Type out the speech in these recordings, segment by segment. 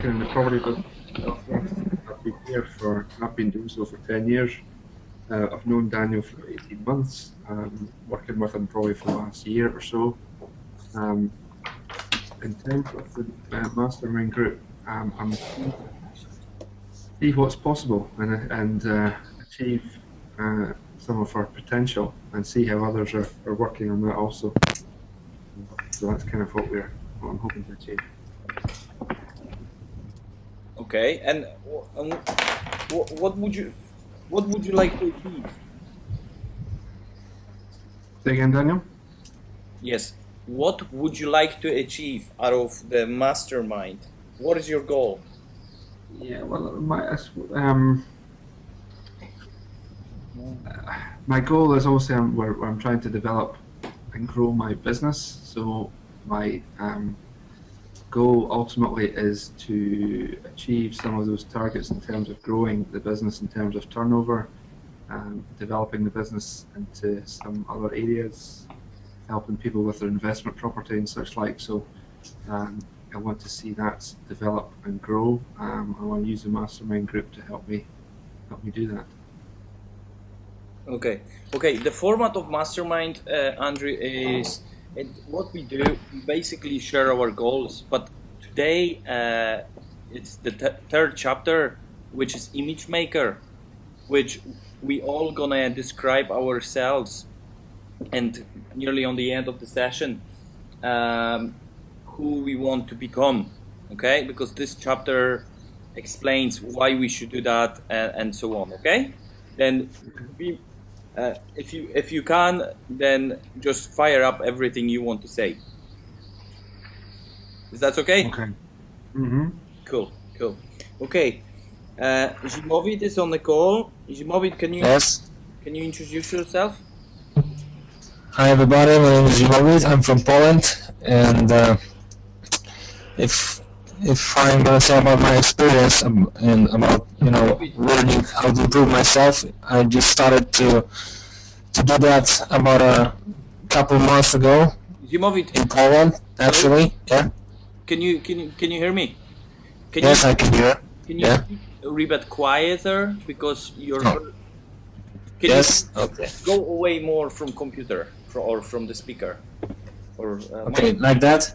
in the property business. I've been doing so for 10 years. I've known Daniel for 18 months, working with him probably for the last year or so. Um, in terms of the mastermind group, I'm see what's possible and achieve some of our potential and see how others are working on that also. So that's kind of what I'm hoping to achieve. Okay, and what would you like to achieve? Say again, Daniel? Yes. What would you like to achieve out of the mastermind? What is your goal? Yeah, well, my goal is also I'm trying to develop and grow my business. So my goal ultimately is to achieve some of those targets in terms of growing the business in terms of turnover, developing the business into some other areas, helping people with their investment property and such like. So I want to see that develop and grow. I want to use the mastermind group to help me do that. Okay. The format of mastermind, Andrew, is what we do. We basically share our goals, but today it's the third chapter, which is image maker, which we all gonna describe ourselves, and nearly on the end of the session, who we want to become. Okay, because this chapter explains why we should do that and so on. Okay, then if you can, then just fire up everything you want to say. Is that okay? Okay. Mm-hmm. Cool. Okay. Zimovid is on the call. Zimovid, Yes. can you introduce yourself? Hi everybody, my name is Zimovid. I'm from Poland, and if I'm gonna say about my experience and about learning how to improve myself, I just started to do that about a couple months ago Zimovid, in Poland. Actually, yeah. can you hear me? Yes, I can hear. Can you speak a wee bit quieter because you're? Oh. Can Yes. you Okay. go away more from computer or from the speaker? Or Okay, like that,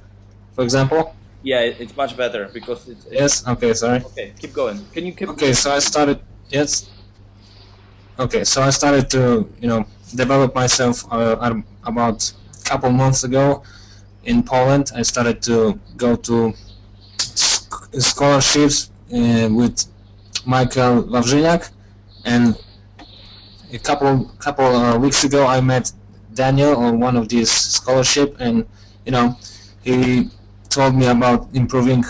for example. yeah, it's much better because it's Yes. Okay. Sorry. okay. Keep going. Can you keep? Okay. So I started. Yes. Okay. So I started to develop myself about a couple months ago in Poland. I started to go to scholarships with Michael Wawrzyniak, and a couple weeks ago I met Daniel on one of these scholarship, and he told me about improving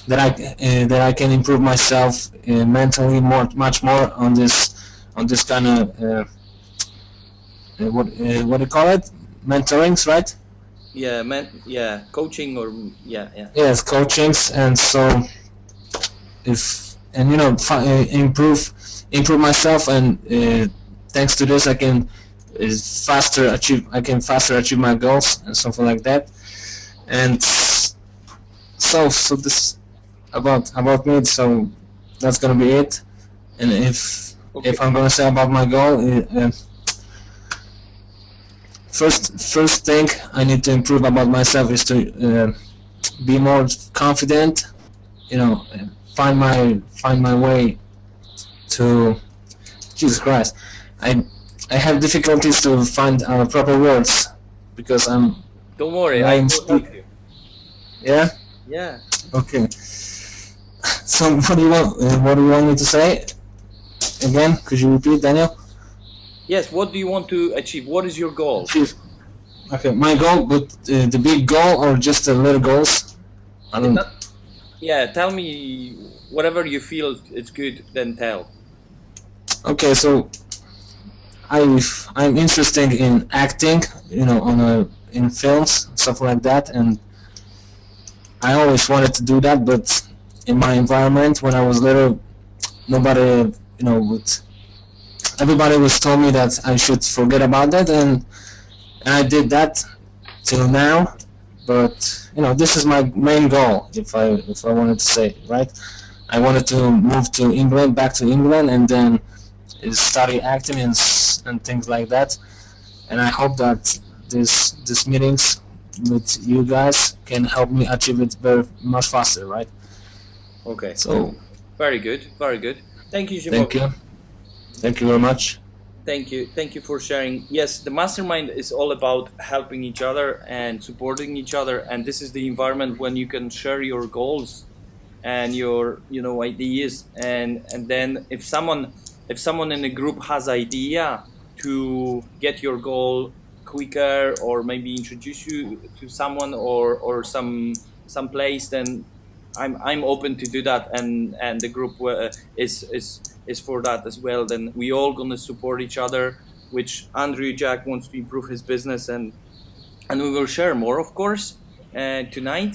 that I can improve myself mentally much more on this kind of what do you call it, mentorings, right? Yeah, coaching or yeah. Yes, coachings, and so if and improve myself, and thanks to this I can faster achieve my goals and something like that. And so this about me. So that's gonna be it. And if I'm gonna say about my goal, first thing I need to improve about myself is to be more confident. Find my way to Jesus Christ. I have difficulties to find proper words because I'm. Don't worry, I will help you. Yeah. Yeah. Okay. So what do you want? What do you want me to say? Again, could you repeat, Daniel? Yes. What do you want to achieve? What is your goal? Okay, my goal, but the big goal or just the little goals? I don't. Yeah, tell me whatever you feel it's good. Then tell. Okay, so I'm interested in acting, in films, stuff like that, and I always wanted to do that, but in my environment when I was little, nobody, everybody was told me that I should forget about that, and I did that till now, but this is my main goal. If I wanted to say, right, I wanted to move to England, back to England, and then study acting and things like that. And I hope that these meetings with you guys can help me achieve it very much faster, right? Okay. So Very good. Very good. Thank you, thank Jimovi. you. Thank you very much. Thank you. Thank you for sharing. Yes, the mastermind is all about helping each other and supporting each other. And this is the environment when you can share your goals and your ideas. And then if someone in a group has idea to get your goal quicker, or maybe introduce you to someone or some place, then I'm open to do that, and the group is for that as well. Then we all gonna support each other, which Andrew Jack wants to improve his business, and we will share more, of course, tonight,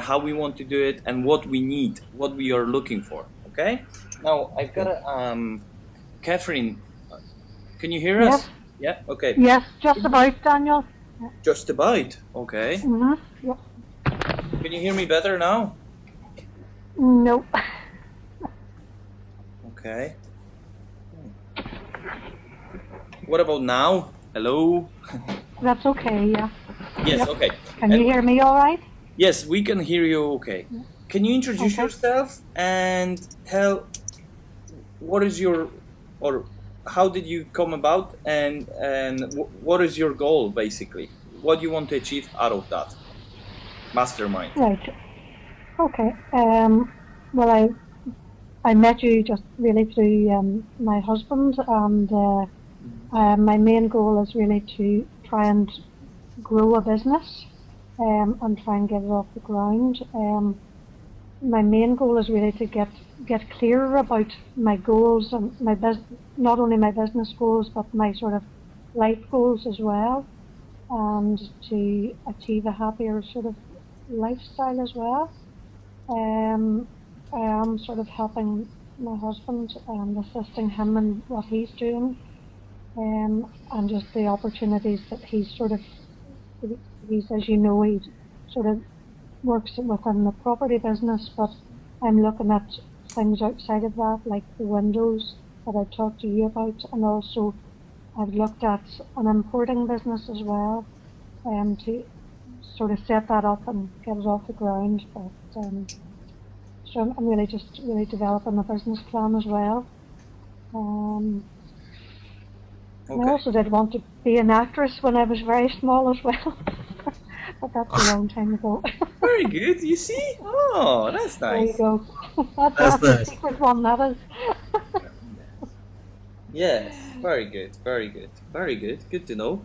how we want to do it and what we need, what we are looking for. Okay. Now I've got a Catherine. Can you hear us? Yes. Yeah. Okay. Yes, just about, Daniel. Just about. Okay. Mm-hmm. Yep. Can you hear me better now? Nope. Okay. What about now? Hello? That's okay, yeah. Yes, Yep. okay. Can you hear me all right? Yes, we can hear you okay. Can you introduce Okay. yourself and tell what is your, or how did you come about, and what is your goal, basically? What do you want to achieve out of that mastermind? Right. Okay. Well, I met you just really through my husband, and my main goal is really to try and grow a business and try and get it off the ground. My main goal is really to get clearer about my goals and not only my business goals, but my sort of life goals as well, and to achieve a happier sort of lifestyle as well. I am sort of helping my husband and assisting him in what he's doing, and just the opportunities that he's as you know, he sort of works within the property business, but I'm looking at things outside of that, like the windows that I talked to you about, and also I've looked at an importing business as well, to sort of set that up and get it off the ground. But so I'm really developing a business plan as well. Okay. I also did want to be an actress when I was very small as well, but that's a long time ago. Very good. You see? Oh, that's There you nice. go. That's That's a nice. secret one, that is. Yes. Very good. Very good. Very good. Good to know.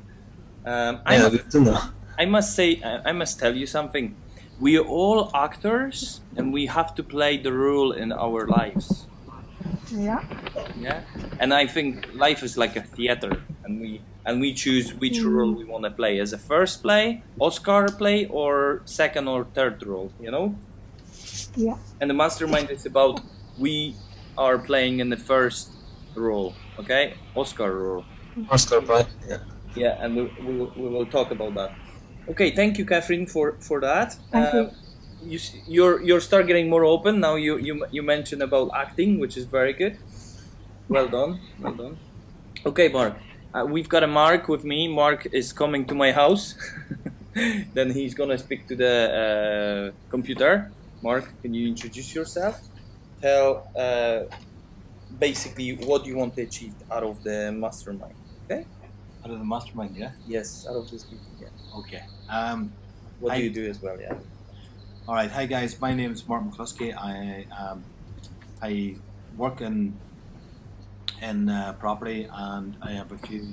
Yeah, good to know. I must say, I must tell you something. We are all actors, and we have to play the role in our lives. Yeah. Yeah, and I think life is like a theater, and we choose which role we want to play, as a first play, Oscar play, or second or third role. Yeah. And the mastermind is about we are playing in the first role, okay, Oscar role. Oscar, right? Yeah. Yeah, and we will talk about that. Okay, thank you, Catherine, for that. Thank you. You're start getting more open now. You mentioned about acting, which is very good. Well done, well done. Okay, Mark. We've got a Mark with me. Mark is coming to my house. Then he's gonna speak to the computer. Mark, can you introduce yourself? Tell basically what you want to achieve out of the mastermind. Okay? Out of the mastermind, yeah? Yes, out of this meeting. Yeah. Okay. What do Hi. you do as well? Yeah. All right. Hi, guys. My name is Mark McCluskey. I work in property, and I have a few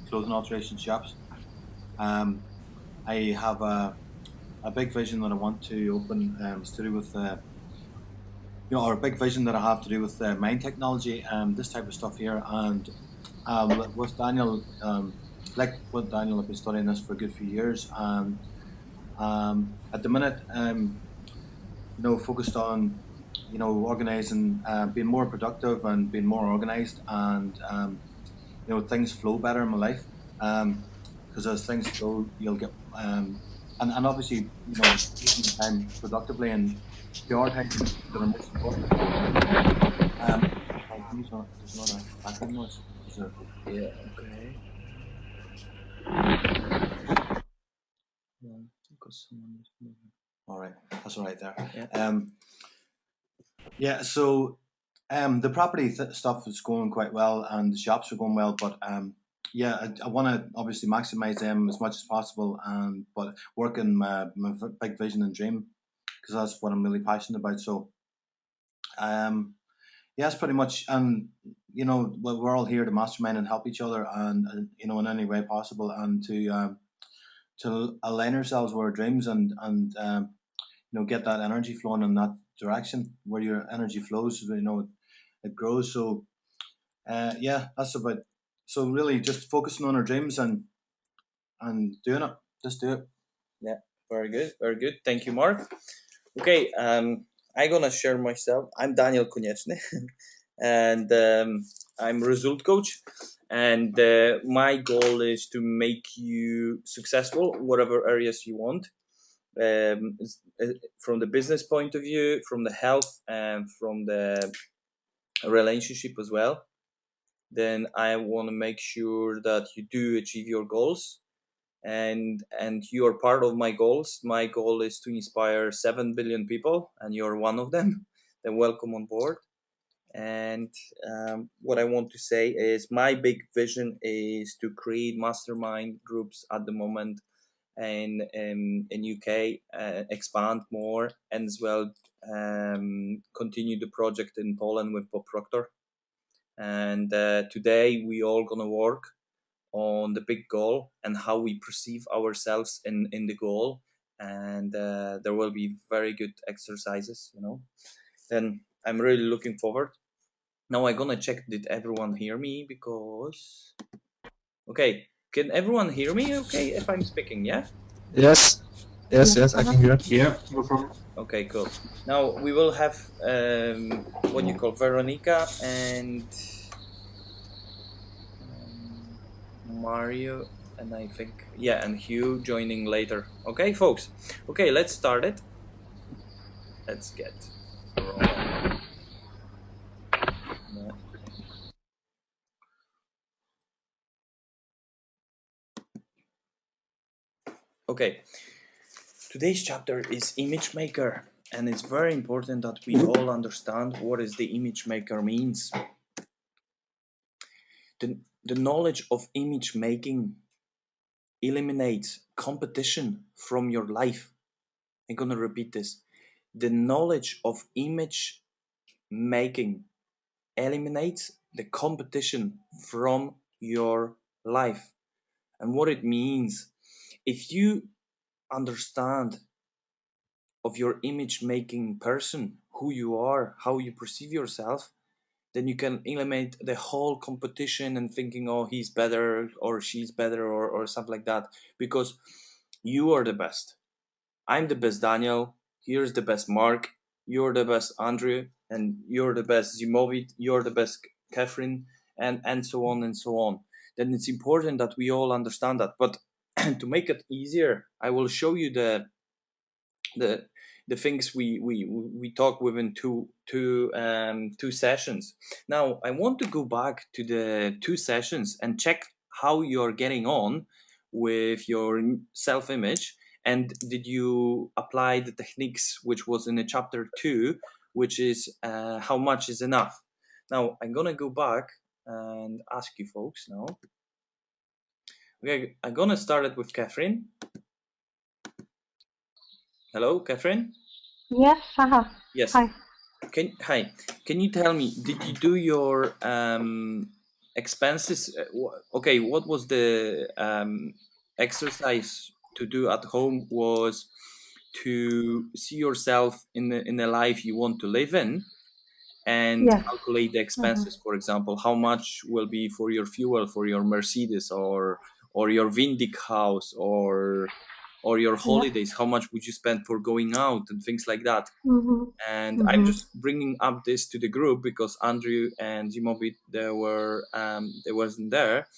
clothing alteration shops. I have a big vision that I want to open. It's to do with or a big vision that I have to do with mine technology, this type of stuff here. And with Daniel, like with Daniel, I've been studying this for a good few years, and at the minute, focused on organizing, being more productive and being more organized, and things flow better in my life. Because as things flow, you'll get and obviously, using the time productively and prioritizing that are most important. There's not a background noise. Is there? Yeah. Okay. No, because someone is moving. All right, that's all right there. Yeah. So the property stuff is going quite well, and the shops are going well. But I want to obviously maximize them as much as possible, and but work in my big vision and dream, because that's what I'm really passionate about. So that's pretty much. And we're all here to mastermind and help each other, and in any way possible, and to align ourselves with our dreams, and get that energy flowing in that direction. Where your energy flows, it grows. So that's about. So really, just focusing on our dreams and doing it. Just do it. Yeah. Very good. Very good. Thank you, Mark. Okay. I'm gonna share myself. I'm Daniel Konieczny, and I'm a result coach. And my goal is to make you successful, whatever areas you want. From the business point of view, from the health, and from the relationship as well. Then I want to make sure that you do achieve your goals, and you are part of my goals. My goal is to inspire 7 billion people, and you're one of them. Then welcome on board. And what I want to say is my big vision is to create mastermind groups at the moment and in UK, expand more, and as well continue the project in Poland with Bob Proctor. And today we all gonna work on the big goal and how we perceive ourselves in the goal. And there will be very good exercises, Then I'm really looking forward. Now I'm gonna check, did everyone hear me? Because okay, can everyone hear me? Okay, if I'm speaking, yeah. Yes, yes, I can hear. Yeah, no problem. Okay, cool. Now we will have what you call Veronica and Mario, and I think and Hugh joining later. Okay, folks. Okay, let's start it. Let's get rolling. Yeah. Okay. Today's chapter is image maker, and it's very important that we all understand what is the image maker means. The knowledge of image making eliminates competition from your life. I'm gonna repeat this. The knowledge of image making eliminates the competition from your life. And what it means, if you understand of your image making person, who you are, how you perceive yourself, then you can eliminate the whole competition and thinking, oh, he's better or she's better or something like that, because you are the best. I'm the best Daniel, here's the best Mark, you're the best Andrew, and you're the best Zimovit, you're the best Catherine, and so on and so on. Then it's important that we all understand that. But to make it easier, I will show you the things we talk within two sessions. Now I want to go back to the 2 sessions and check how you're getting on with your self-image, and did you apply the techniques which was in the chapter 2, which is how much is enough. Now I'm gonna go back and ask you folks now. Okay, I'm gonna start it with Catherine. Hello, Catherine. Yes, Yes. Hi. Hi. Can you tell me, did you do your expenses? Okay, what was the exercise to do at home? Was to see yourself in the life you want to live in, and Yes. calculate the expenses. For example, how much will be for your fuel for your Mercedes or your Vindic house or your holidays. How much would you spend for going out and things like that. And I'm just bringing up this to the group because Andrew and Zimovit they wasn't there.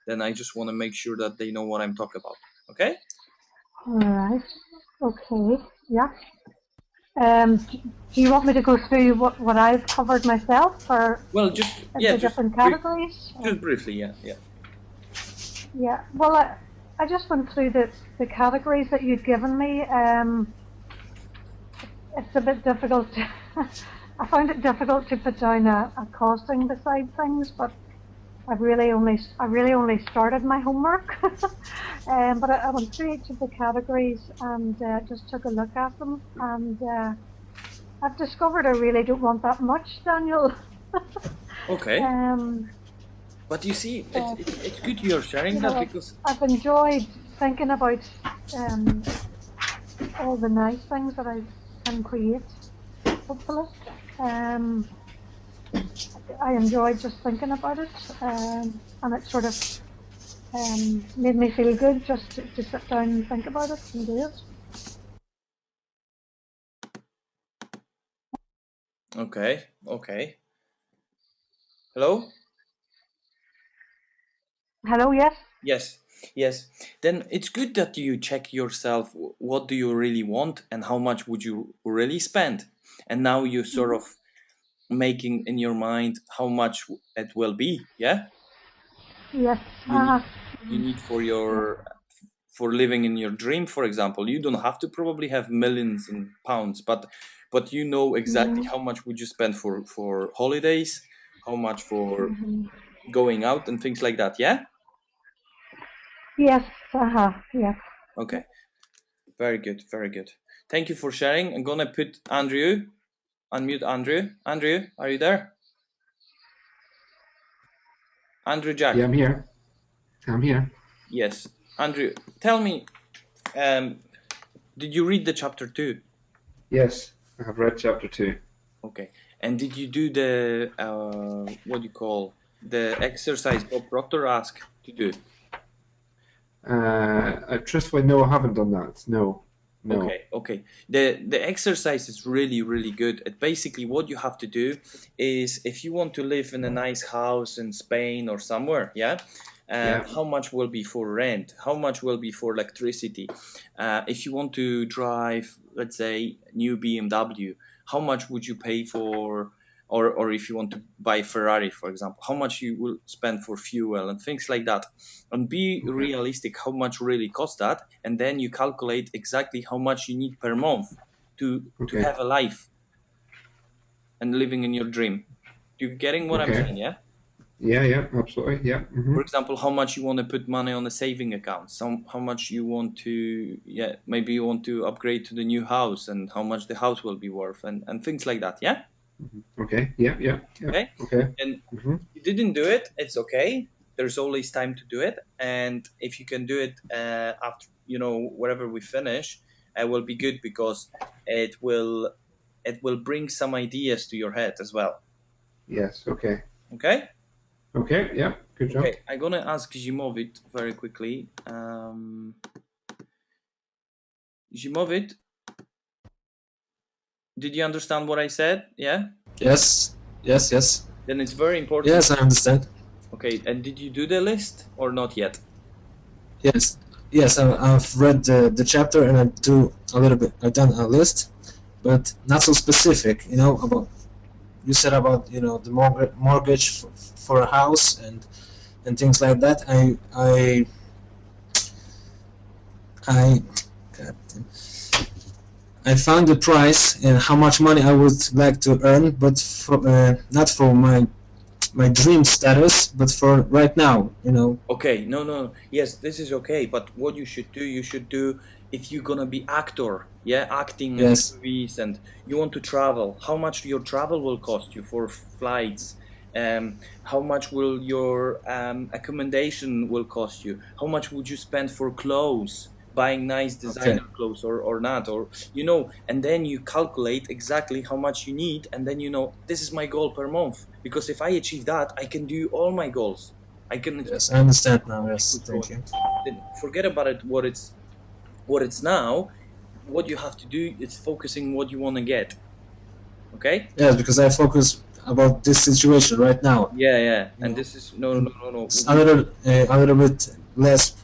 Then I just want to make sure that they know what I'm talking about. Okay. All right. Okay. Yeah. Do you want me to go through what I've covered myself, or Well, just yeah, the different brief, categories? just briefly, yeah, yeah. Yeah. Well, I just went through the categories that you'd given me. It's a bit difficult. I found it difficult to put down a costing beside things, but I really only started my homework. But I went through each of the categories and just took a look at them, and I've discovered I really don't want that much, Daniel. Okay. um, But you see, it's good you're sharing you know, that because I've enjoyed thinking about all the nice things that I can create, hopefully. I enjoyed just thinking about it, and it sort of made me feel good just to sit down and think about it and do it. okay, okay. Hello? Hello, yes? Yes, yes. Then it's good that you check yourself. What do you really want, and how much would you really spend? And now you're sort of making in your mind how much it will be. Yeah, Yes. you need you need for Yeah. your for living in your dream, for example. You don't have to probably have millions in pounds, but you know exactly how much would you spend for holidays, how much for Mm-hmm. going out and things like that. Yeah. Yes. Yes. Okay. Very good. Very good. Thank you for sharing. I'm gonna put Andrew. Unmute Andrew. Andrew, are you there? Andrew Yeah, Jack. I'm here. I'm here. Yes. Andrew, tell me, did you read the chapter 2? Yes, I have read chapter 2. Okay. And did you do the what do you call the exercise Bob Proctor asked to do? Truthfully, no, I haven't done that. No. Okay, okay. The exercise is really good. Basically, what you have to do is if you want to live in a nice house in Spain or somewhere, yeah, Yeah. how much will be for rent? How much will be for electricity? If you want to drive, let's say, new BMW, how much would you pay for? Or if you want to buy Ferrari, for example, how much you will spend for fuel and things like that, and be Okay. realistic how much really costs that, and then you calculate exactly how much you need per month to Okay. have a life and living in your dream. You getting what I'm Okay. saying? Yeah. Yeah, absolutely. Yeah. For example, how much you want to put money on a saving account, how much you want to, yeah, maybe you want to upgrade to the new house, and how much the house will be worth, and things like that. Yeah. Okay. Yeah. Okay. Okay. And hmm you didn't do it, it's okay. There's always time to do it, and if you can do it after, wherever we finish, it will be good because it will bring some ideas to your head as well. Yes. Okay. Okay. Okay. Yeah. Good job. Okay, I'm gonna ask Zimovit very quickly. Zimovit, did you understand what I said? Yeah. Yes. Yes. Then it's very important. Yes, I understand. Okay, and did you do the list or not yet? Yes. Yes, I've read the chapter and I've done a list, but not so specific. About you said about the mortgage for a house and things like that. I God damn. I found the price and how much money I would like to earn, but not for my dream status, but for right now. Okay, no. Yes, this is okay. But what you should do if you're gonna be actor, yeah, acting in Yes. movies, and you want to travel. How much your travel will cost you for flights? How much will your accommodation will cost you? How much would you spend for clothes? Buying nice Okay. designer clothes or not, or and then you calculate exactly how much you need, and then this is my goal per month, because if I achieve that, I can do all my goals. I can Yes, I understand now. Yes, keep thank going. you. Then forget about it. What it's now. What you have to do is focusing what you want to get. Okay. Yes, because I focus about this situation right now. Yeah. You And know, this is no. and it's a little bit less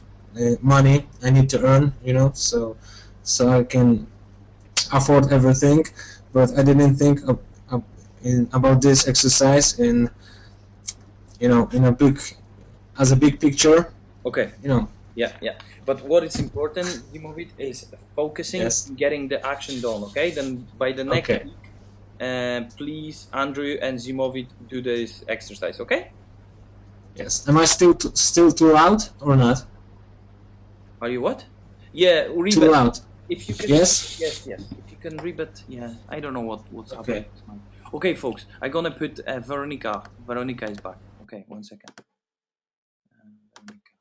money I need to earn, you know, so I can afford everything. But I didn't think about this exercise in, you know, in a big, as a big picture, Okay. you know. Yeah, yeah. But what is important, Zimovit, is focusing Yes. and getting the action done. Okay. Then by the next Okay. week, please, Andrew and Zimovit, do this exercise. Okay. Yes. Am I still too loud or not? Are you what? Yeah, Too Rebet. loud. If you can. Yes. Yes, yes. If you can, Rebet. Yeah. I don't know what's happening. Okay. Okay, folks. I'm gonna put Veronica. Veronica is back. Okay, 1 second. Veronica.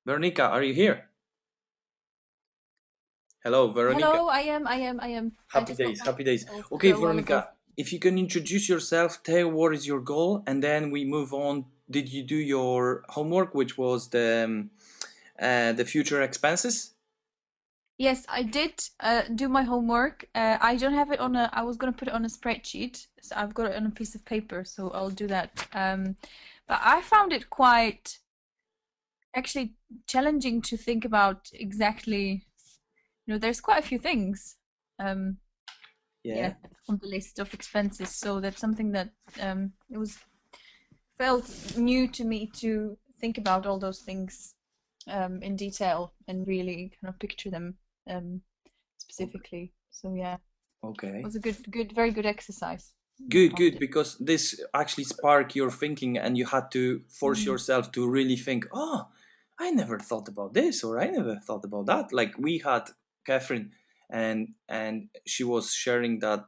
Veronica, are you here? Hello, Veronica. Hello, I am. Happy days, happy days. Okay, Veronica, if you can introduce yourself, tell what is your goal, and then we move on. Did you do your homework, which was the future expenses? Yes, I did do my homework. I don't have it on a. I was gonna put it on a spreadsheet, so I've got it on a piece of paper, so I'll do that. But I found it quite actually challenging to think about exactly. You know, there's quite a few things. Yeah, on the list of expenses. So that's something that it was felt new to me to think about all those things in detail and really kind of picture them specifically. So yeah, Okay. it was a very good exercise. Good, because this actually sparked your thinking, and you had to force yourself to really think. Oh, I never thought about this, or I never thought about that. Like we had Catherine, and she was sharing that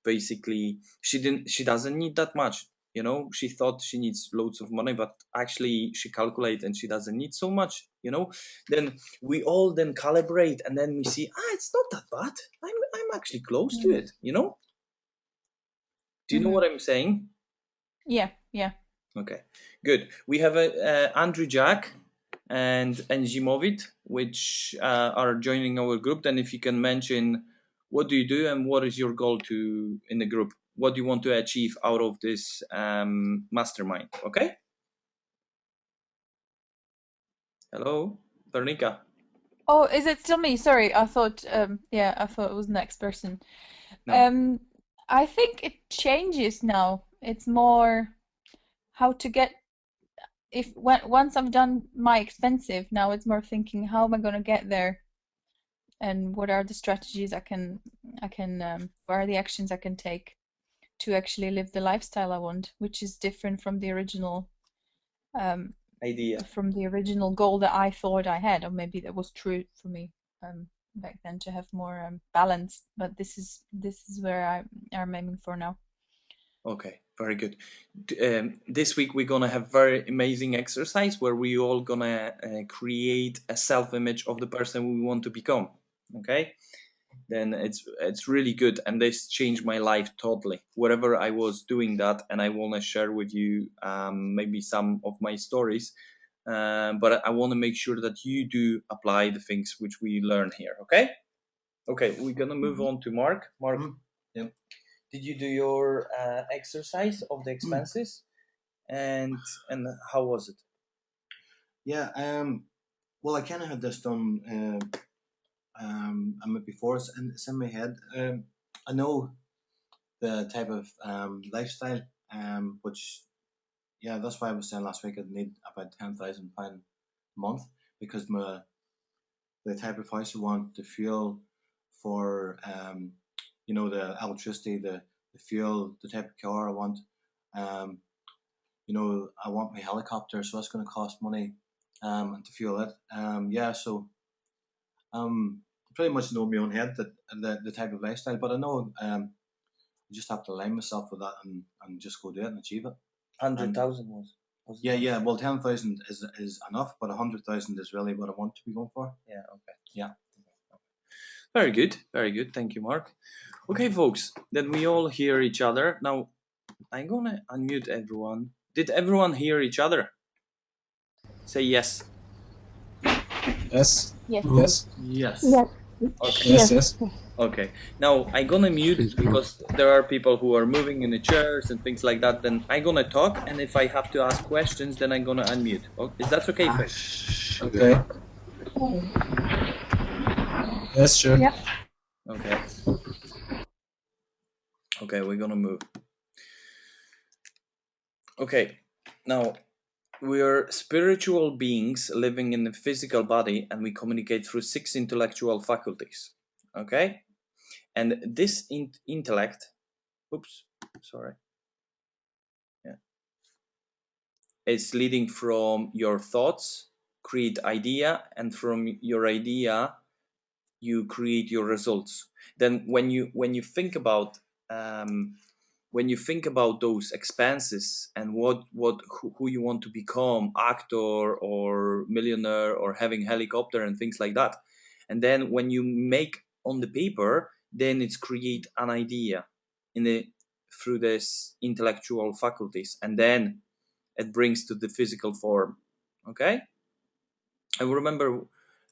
basically she doesn't need that much. You know, she thought she needs loads of money, but actually she calculates and she doesn't need so much. You know, then we all then calibrate, and then we see, it's not that bad. I'm actually close to it. You know. Do you know what I'm saying? Yeah. Okay, good. We have Andrew Jack and Zimovit, which are joining our group. Then if you can mention what do you do and what is your goal in the group? What do you want to achieve out of this mastermind? Okay? Hello, Veronica. Oh, is it still me? Sorry, I thought I thought it was the next person. No. I think it changes now. It's more how to get once I've done my expensive, now it's more thinking how am I going to get there, and what are the strategies I can what are the actions I can take to actually live the lifestyle I want, which is different from the original idea, from the original goal that I thought I had, or maybe that was true for me back then, to have more balance. But this is where I'm aiming for now. Okay, very good. This week we're gonna have very amazing exercise where we all gonna create a self-image of the person we want to become. Okay, then it's really good, and this changed my life totally. Whatever I was doing that, and I wanna share with you maybe some of my stories. But I want to make sure that you do apply the things which we learn here. Okay, we're gonna move on to Mark. Mark, Yeah. did you do your exercise of the expenses, and how was it? Yeah. Well, I kind of had this done before. It's in my head. I know the type of lifestyle, which, yeah, that's why I was saying last week I'd need about £10,000 a month, because the type of house I want, the fuel for the electricity, the fuel, the type of car I want. I want my helicopter, so that's going to cost money, and to fuel it. So pretty much know in my own head that the type of lifestyle, but I know I just have to align myself with that and just go do it and achieve it. 100,000 was. Yeah. Well, 10,000 is enough, but 100,000 is really what I want to be going for. Yeah. Okay. Yeah. Very good. Very good. Thank you, Mark. Okay, folks. Then we all hear each other. Now, I'm gonna unmute everyone. Did everyone hear each other? Say yes. Yes. Yes. Yes. Yes. Okay. Yes. Yes. Okay. Now I'm gonna mute Please go. because there are people who are moving in the chairs and things like that. Then I'm gonna talk, and if I have to ask questions, then I'm gonna unmute. Oh, is that okay, Faith? Sure. Okay. Yes, sure. Yep. Okay. Okay, we're gonna move. Okay. Now we are spiritual beings living in a physical body, and we communicate through 6 intellectual faculties. Okay, and this intellect. Oops. Sorry. Yeah. It's leading from your thoughts, create idea, and from your idea you create your results. Then when you think about those expenses and who you want to become, actor or millionaire or having helicopter and things like that, and then when you make on the paper, then it's create an idea in the through this intellectual faculties, and then it brings to the physical form. Okay, I remember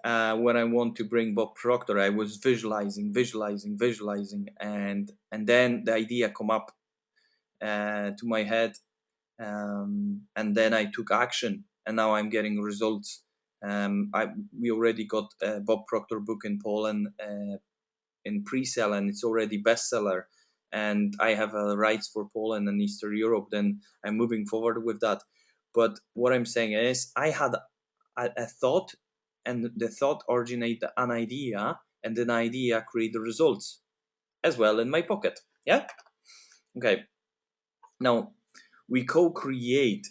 when I want to bring Bob Proctor, I was visualizing, and then the idea come up to my head, and then I took action, and now I'm getting results. We already got a Bob Proctor book in Poland in pre-sale, and it's already bestseller. And I have rights for Poland and Eastern Europe. Then I'm moving forward with that. But what I'm saying is, I had a thought, and the thought originate an idea, and an idea create the results as well in my pocket. Yeah. Okay. Now we co-create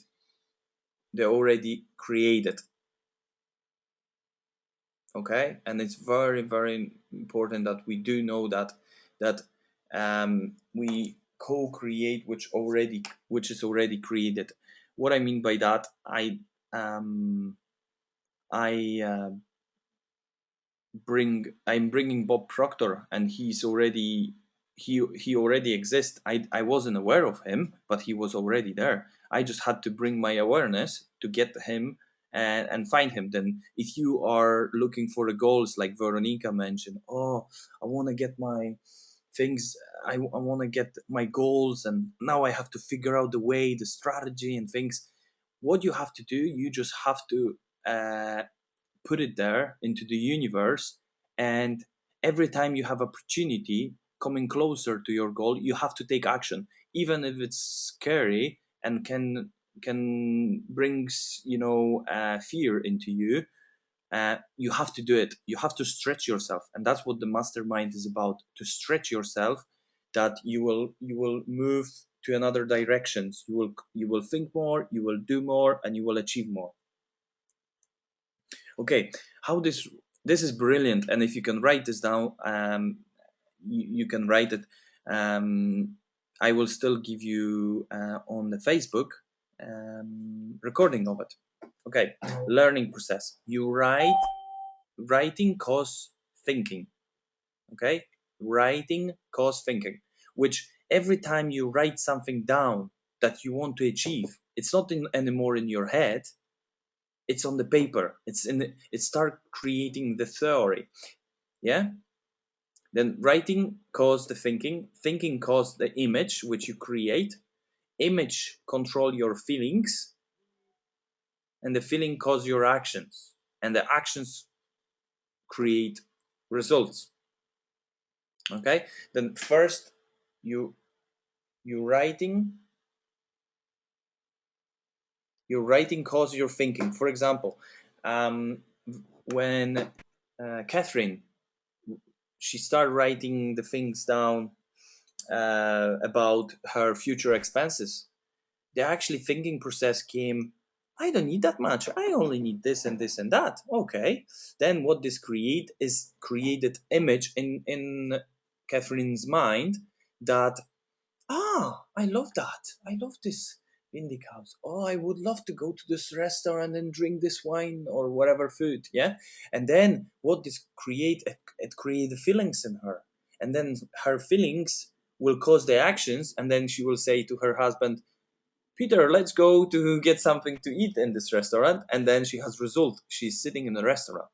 the already created. Okay, and it's very, very important that we do know that we co-create which is already created. What I mean by that, I'm bringing Bob Proctor, and he already exists. I wasn't aware of him, but he was already there. I just had to bring my awareness to get him and find him. Then if you are looking for the goals like Veronica mentioned, oh, I want to get my things, I want to get my goals, and now I have to figure out the way, the strategy and things. What you have to do, you just have to put it there into the universe, and every time you have opportunity coming closer to your goal, you have to take action, even if it's scary and can brings fear into you. You have to do it. You have to stretch yourself, and that's what the mastermind is about, to stretch yourself, that you will move to another directions. You will think more, you will do more, and you will achieve more. Okay, how this is brilliant, and if you can write this down, you can write it. I will still give you on the Facebook recording of it. Okay, learning process. You writing cause thinking. Okay, writing cause thinking, which every time you write something down that you want to achieve, it's not anymore in your head, it's on the paper, it start creating the theory. Yeah, then writing cause the thinking cause the image which you create, image control your feelings, and the feeling cause your actions, and the actions create results. Okay, then first you writing cause your thinking. For example, when Catherine, she started writing the things down about her future expenses, the actually thinking process came, I don't need that much, I only need this and this and that. Okay, then what this created image in Catherine's mind, that I love that, I love this Indic house, oh, I would love to go to this restaurant and drink this wine or whatever food. Yeah, and then what this create, it create the feelings in her, and then her feelings will cause the actions, and then she will say to her husband, Peter, let's go to get something to eat in this restaurant, and then she has result, she's sitting in the restaurant.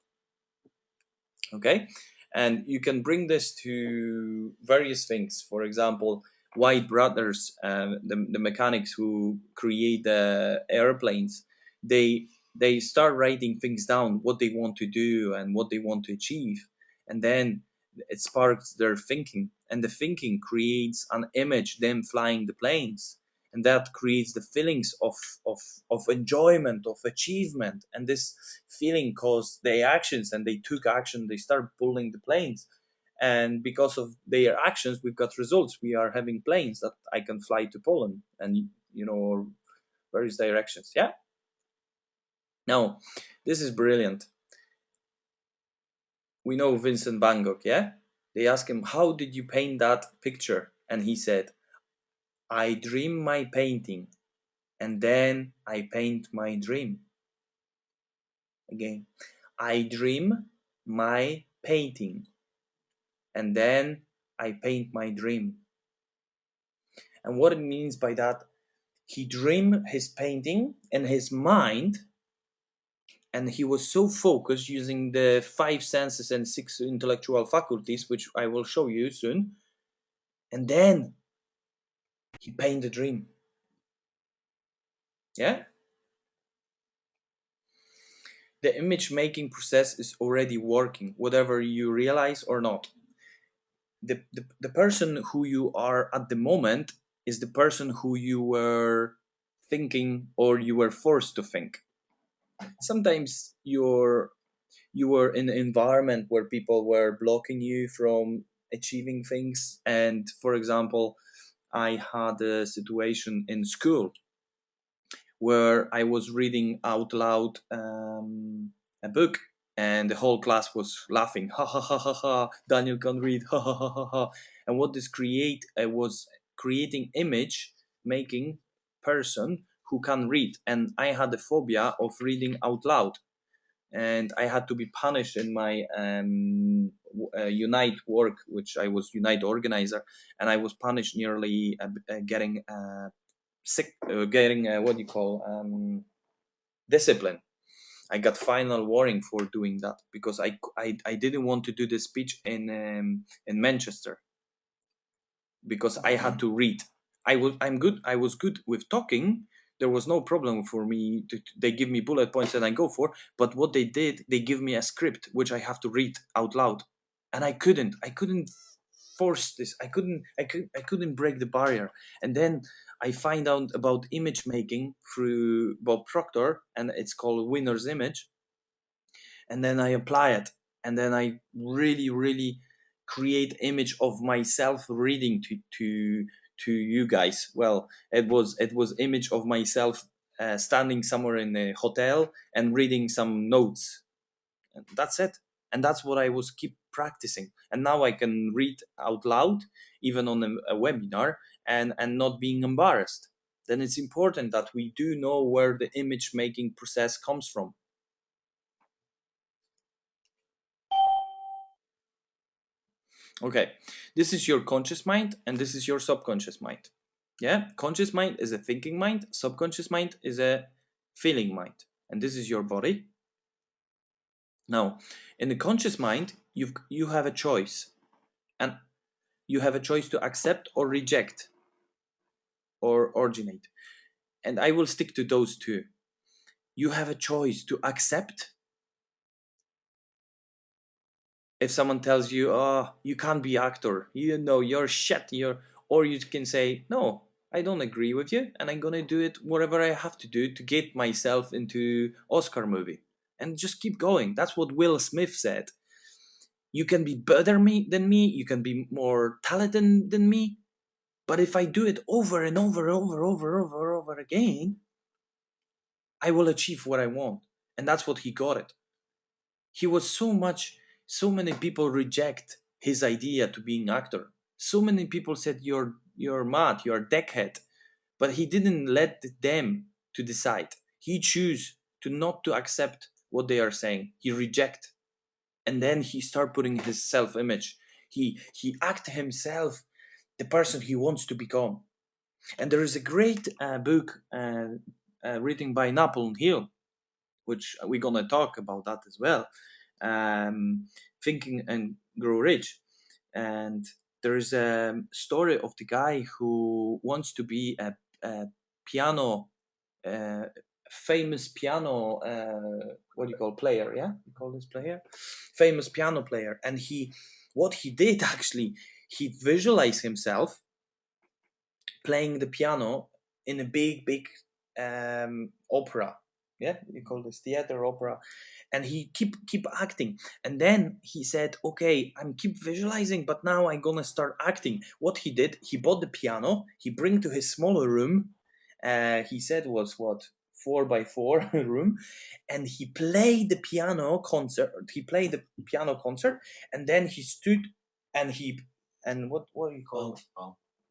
Okay, And you can bring this to various things. For example, White brothers, the mechanics who create the airplanes, they start writing things down, what they want to do and what they want to achieve, and then it sparks their thinking, and the thinking creates an image, them flying the planes, and that creates the feelings of enjoyment, of achievement, and this feeling caused the actions, and they took action, they start pulling the planes, and because of their actions we've got results. We are having planes that I can fly to Poland and, or various directions. Yeah. Now, this is brilliant. We know Vincent van Gogh, yeah? They ask him, how did you paint that picture? And he said, I dream my painting, and then I paint my dream. Again, I dream my painting, and then I paint my dream. And what it means by that, he dreamed his painting in his mind, and he was so focused using the 5 senses and 6 intellectual faculties, which I will show you soon, and then he painted the dream. Yeah? The image making process is already working, whatever you realize or not. The person who you are at the moment is the person who you were thinking or you were forced to think. Sometimes you were in an environment where people were blocking you from achieving things. And for example, I had a situation in school where I was reading out loud a book, and the whole class was laughing. Ha ha ha ha ha! Daniel can read. Ha ha ha ha ha! And what this was creating image making person who can read, and I had a phobia of reading out loud, and I had to be punished in my Unite work, which I was Unite organizer, and I was punished nearly getting sick, getting what do you call discipline. I got final warning for doing that because I didn't want to do the speech in Manchester because I had to read. I was good with talking. There was no problem for me. They give me bullet points and I go for. But what they did, they give me a script which I have to read out loud, and I couldn't force this. I couldn't break the barrier. And then I find out about image making through Bob Proctor, and it's called Winner's Image. And then I apply it, and then I really create image of myself reading to you guys. Well, it was image of myself standing somewhere in a hotel and reading some notes, and that's it. And that's what I was keep practicing, and now I can read out loud even on a webinar and not being embarrassed. Then it's important that we do know where the image making process comes from. Okay, this is your conscious mind and this is your subconscious mind. Yeah, conscious mind is a thinking mind, subconscious mind is a feeling mind, and this is your body. Now, in the conscious mind, you have a choice, and you have a choice to accept or reject or originate. And I will stick to those two. You have a choice to accept. If someone tells you, oh, you can't be actor, you're shit, or you can say, no, I don't agree with you, and I'm gonna do it whatever I have to do to get myself into Oscar movie, and just keep going. That's what Will Smith said. You can be better than me, you can be more talented than me, but if I do it over and over again, I will achieve what I want. And that's what he got it. He was so many people reject his idea to being actor. So many people said you're mad, you're a deckhead. But he didn't let them to decide. He choose to not to accept what they are saying. He reject. And then he start putting his self-image. He act himself the person he wants to become. And there is a great book written by Napoleon Hill, which we're gonna talk about that as well. Thinking and grow rich. And there's a story of the guy who wants to be a piano, famous piano, what do you call player? Yeah, you call this player, famous piano player. And what he did actually, he visualized himself playing the piano in a big opera. Yeah, you call this theater opera. And he keep acting. And then he said, okay, I'm keep visualizing, but now I'm gonna start acting. What he did, he bought the piano, he bring to his smaller room. He said was what, 4x4 room, and he played the piano concert. He played the piano concert, and then he stood, and what do you call it?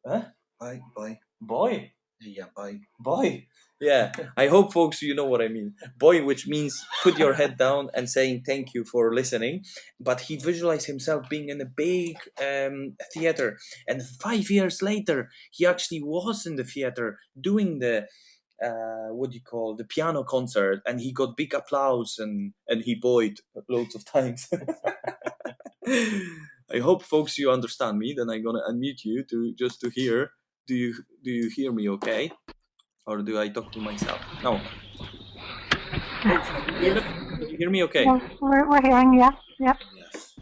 Huh? Boy. Yeah, bye. Boy. Yeah, I hope folks you know what I mean. Boy, which means put your head down and saying thank you for listening. But he visualized himself being in a big theater, and 5 years later, he actually was in the theater doing the what do you call, the piano concert, and he got big applause, and he boyed loads of times. I hope folks you understand me. Then I'm gonna unmute you to hear. Do you hear me okay? Or do I talk to myself? No. Folks, can you hear me okay? No, we're hearing, yeah, yep.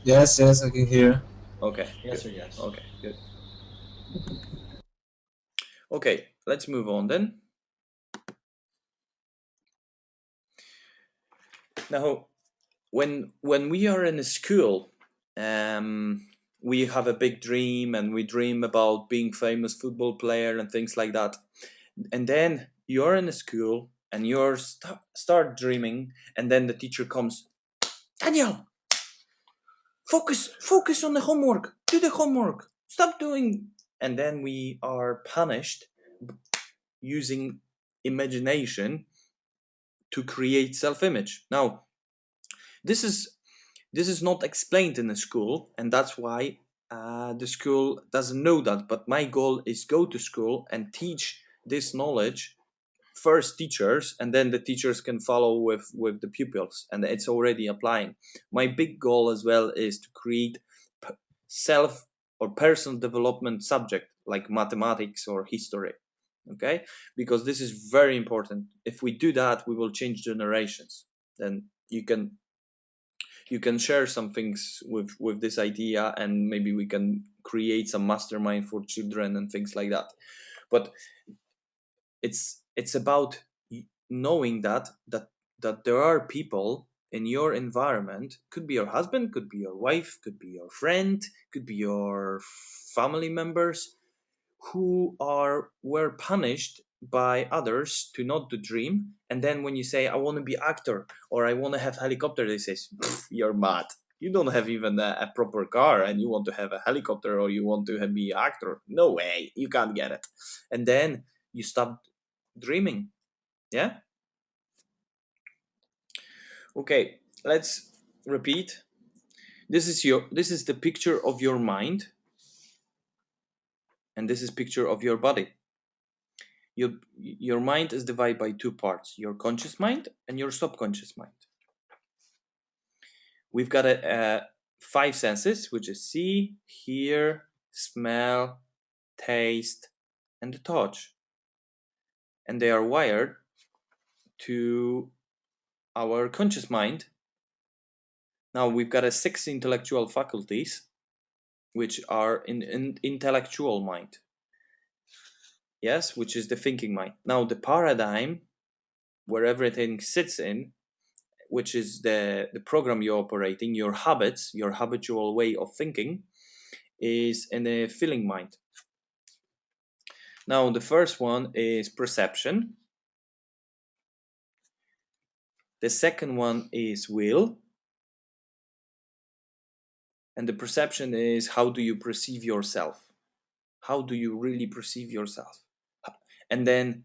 Yes. Yes, I can hear. Okay. Yes good. or yes. Okay, good. Okay, let's move on then. Now, when we are in a school, we have a big dream, and we dream about being famous football player and things like that. And then you're in a school and you're start dreaming, and then the teacher comes, Daniel, focus on the homework, do the homework, stop doing. And then we are punished using imagination to create self-image. Now, this is not explained in the school, and that's why the school doesn't know that. But my goal is go to school and teach this knowledge, first teachers, and then the teachers can follow with the pupils, and it's already applying. My big goal as well is to create self or personal development subject like mathematics or history. Okay, because this is very important. If we do that, we will change generations. Then you can share some things with this idea, and maybe we can create some mastermind for children and things like that. But it's about knowing that there are people in your environment, could be your husband, could be your wife, could be your friend, could be your family members, who were punished by others to not to dream. And then when you say, I want to be actor, or I want to have helicopter, they say, you're mad. You don't have even a proper car, and you want to have a helicopter, or you want to be actor. No way, you can't get it. And then you stop dreaming. Yeah. Okay, let's repeat. This is the picture of your mind, and this is picture of your body. Your mind is divided by two parts: your conscious mind and your subconscious mind. We've got five senses, which is see, hear, smell, taste, and touch, and they are wired to our conscious mind. Now we've got 6 intellectual faculties, which are in intellectual mind. Yes, which is the thinking mind. Now the paradigm, where everything sits in, which is the program you're operating, your habits, your habitual way of thinking, is in a feeling mind. Now the first one is perception. The second one is will. And the perception is, how do you perceive yourself? How do you really perceive yourself? And then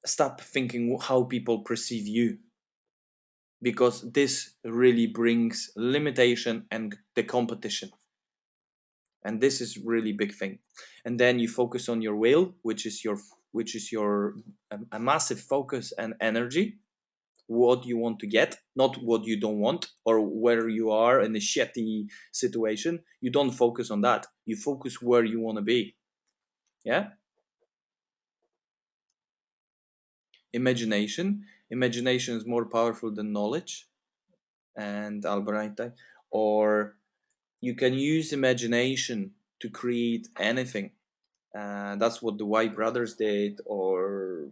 stop thinking how people perceive you, because this really brings limitation and the competition. And this is really big thing. And then you focus on your will, which is your a massive focus and energy. what you want to get, not what you don't want, or where you are in a shitty situation. You don't focus on that. You focus where you want to be. Yeah. Imagination is more powerful than knowledge, and Albert Einstein. Or you can use imagination to create anything. That's what the White brothers did, or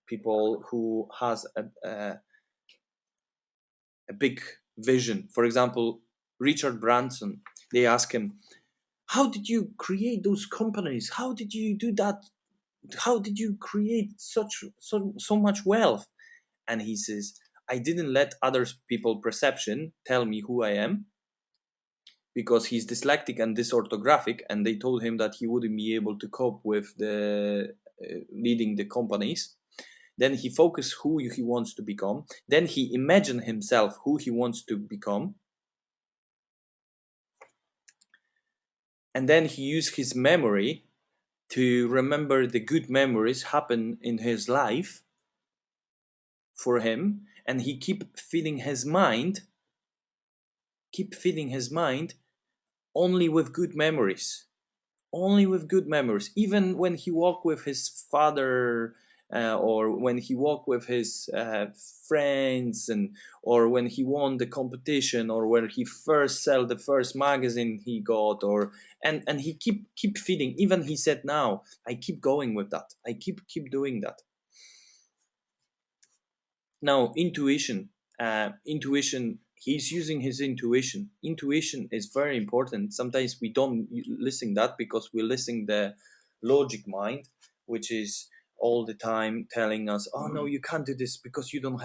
people who has a big vision. For example, Richard Branson, they ask him, how did you create those companies? How did you do that? How did you create so much wealth? And he says, I didn't let other people perception tell me who I am, because he's dyslexic and dysorthographic, and they told him that he wouldn't be able to cope with the leading the companies. Then he focused who he wants to become. Then he imagined himself who he wants to become. And then he used his memory to remember the good memories happen in his life for him. And he keep feeding his mind only with good memories. Only with good memories. Even when he walked with his father, or when he walked with his friends, or when he won the competition, or when he first sold the first magazine he got, and he keep feeding. Even he said, now I keep going with that. I keep doing that. Now intuition. He's using his intuition. Intuition is very important. Sometimes we don't listen that, because we listen the logic mind, which is all the time telling us, oh no, you can't do this because you don't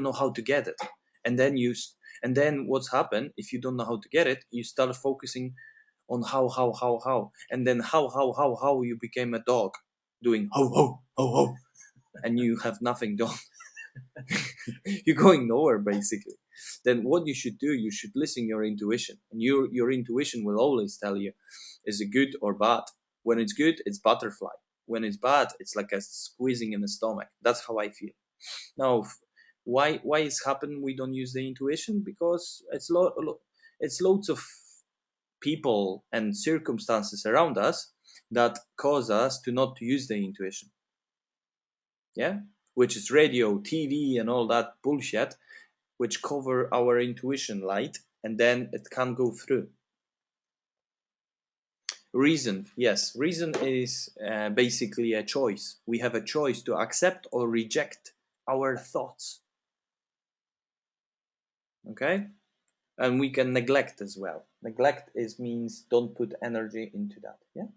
know how to get it. And then what's happened, if you don't know how to get it, you start focusing on how, and then how you became a dog doing ho, and you have nothing done. You're going nowhere, basically. Then what you should do, you should listen your intuition, and your intuition will always tell you, is it good or bad? When it's good, it's butterfly. When it's bad, it's like a squeezing in the stomach. That's how I feel. Now, why it's happened we don't use the intuition? Because it's loads of people and circumstances around us that cause us to not use the intuition. Yeah, which is radio, TV, and all that bullshit, which cover our intuition light, and then it can't go through. Reason, yes, reason is basically a choice. We have a choice to accept or reject our thoughts. Okay, and we can neglect as well. Neglect means don't put energy into that. Yeah.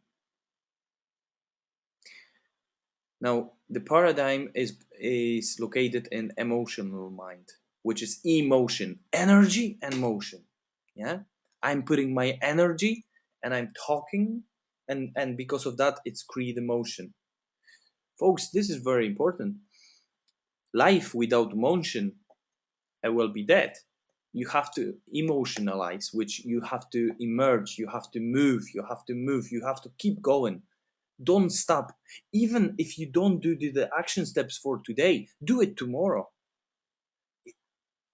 Now, the paradigm is located in emotional mind, which is emotion, energy and motion. Yeah, I'm putting my energy and I'm talking, and because of that, it's create emotion. Folks, this is very important. Life without motion will be dead. You have to emotionalize, which you have to emerge, you have to move, you have to keep going. Don't stop. Even if you don't do the action steps for today, do it tomorrow.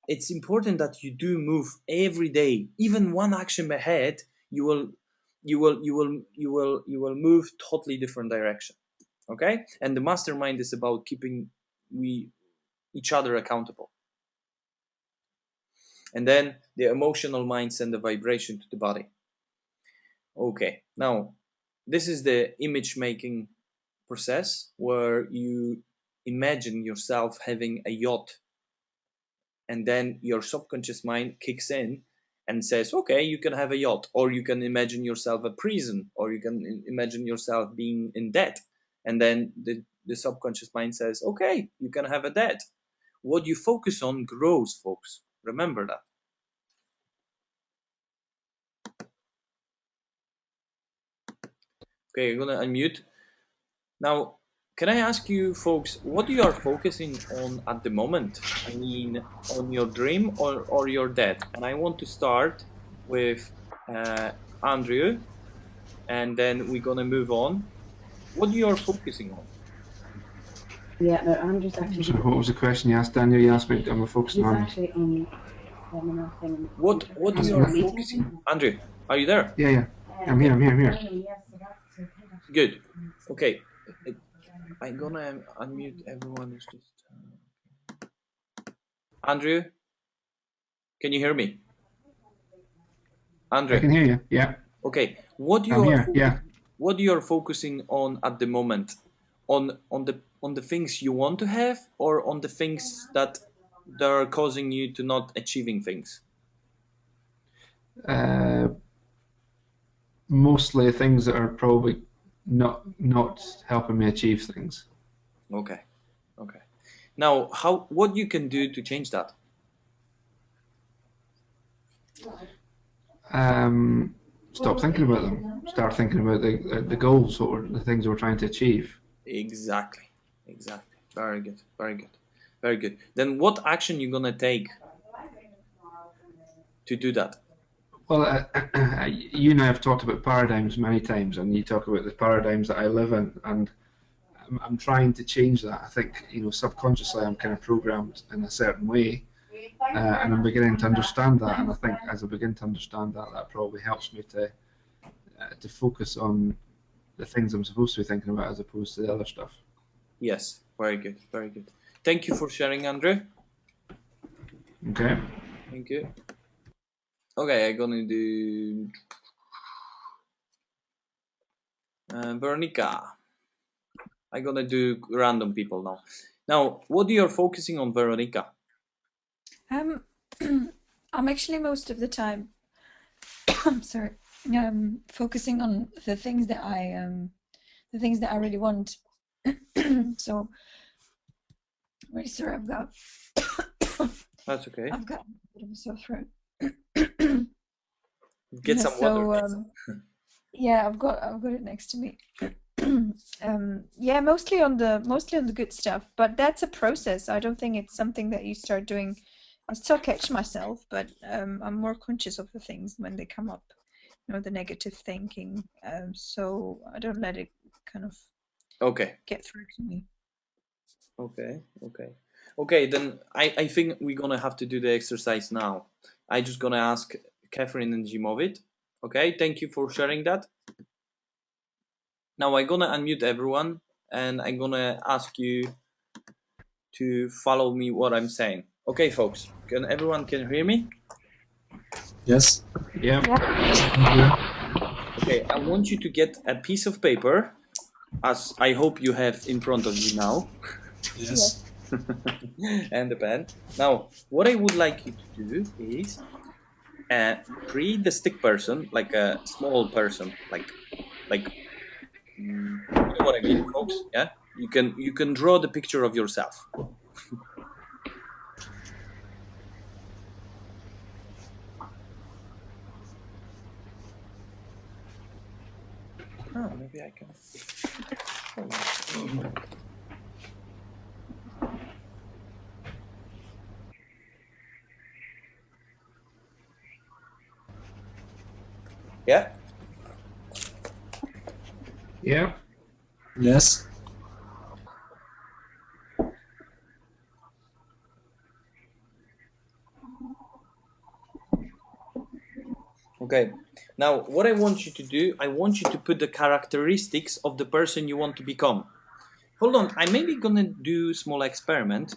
It's important that you do move every day. Even one action ahead, you will move totally different direction. Okay? And the mastermind is about keeping each other accountable. And then the emotional mind send the vibration to the body. Okay, now this is the image making process where you imagine yourself having a yacht, and then your subconscious mind kicks in and says, okay, you can have a yacht, or you can imagine yourself a prison, or you can imagine yourself being in debt, and then the subconscious mind says, okay, you can have a debt. What you focus on grows, folks. Remember that. Okay, I'm gonna unmute. Now, can I ask you folks, what you are focusing on at the moment? I mean, on your dream or your debt? And I want to start with Andrew, and then we're gonna move on. What you are focusing on? Yeah, no, Andrew's actually. So what was the question you asked, Daniel? You asked me, am I focusing He's on? actually on seminar thing. What That's you are what- focusing? Andrew, are you there? Yeah, yeah. I'm here. Good. Okay. I'm gonna unmute everyone who's just. Andrew, can you hear me? I Andrew. can hear you. Yeah. Okay. What I'm you are here. Yeah. what you are focusing on at the moment? On the things you want to have, or on the things that are causing you to not achieving things? Mostly things that are probably not helping me achieve things. Okay. Okay. Now, what you can do to change that? Stop thinking about them. Start thinking about the goals or the things we're trying to achieve. Exactly. Exactly. Very good. Very good. Very good. Then what action you gonna take to do that? Well, you and I have talked about paradigms many times, and you talk about the paradigms that I live in, and I'm trying to change that. I think, subconsciously I'm kind of programmed in a certain way, and I'm beginning to understand that. And I think as I begin to understand that, that probably helps me to focus on the things I'm supposed to be thinking about as opposed to the other stuff. Yes. Very good. Very good. Thank you for sharing, Andrew. Okay. Thank you. Okay, I'm gonna do Veronica. I'm gonna do random people now. Now, what you are focusing on, Veronica? I'm actually most of the time, I'm sorry, focusing on the things that I really want. So, really sorry, That's okay. I've got a bit of a sore throat. Get some water. Yeah, I've got it next to me. Yeah, mostly on the good stuff, but that's a process. I don't think it's something that you start doing. I still catch myself, but I'm more conscious of the things when they come up, the negative thinking. So I don't let it kind of Okay. get through to me. Okay, then I think we're gonna have to do the exercise now. I just gonna ask Catherine and Jimovit. Okay, thank you for sharing that. Now I'm gonna unmute everyone, and I'm gonna ask you to follow me what I'm saying. Okay, folks, everyone can hear me? Yes. Yeah. Okay, I want you to get a piece of paper, as I hope you have in front of you now. Yes. And the pen. Now, what I would like you to do is create the stick person, like a small person, like you know what I mean, folks? Yeah, you can draw the picture of yourself. Oh, maybe I can. Yeah. Yeah. Yes. Okay. Now, what I want you to do, I want you to put the characteristics of the person you want to become. Hold on, I'm maybe gonna do a small experiment.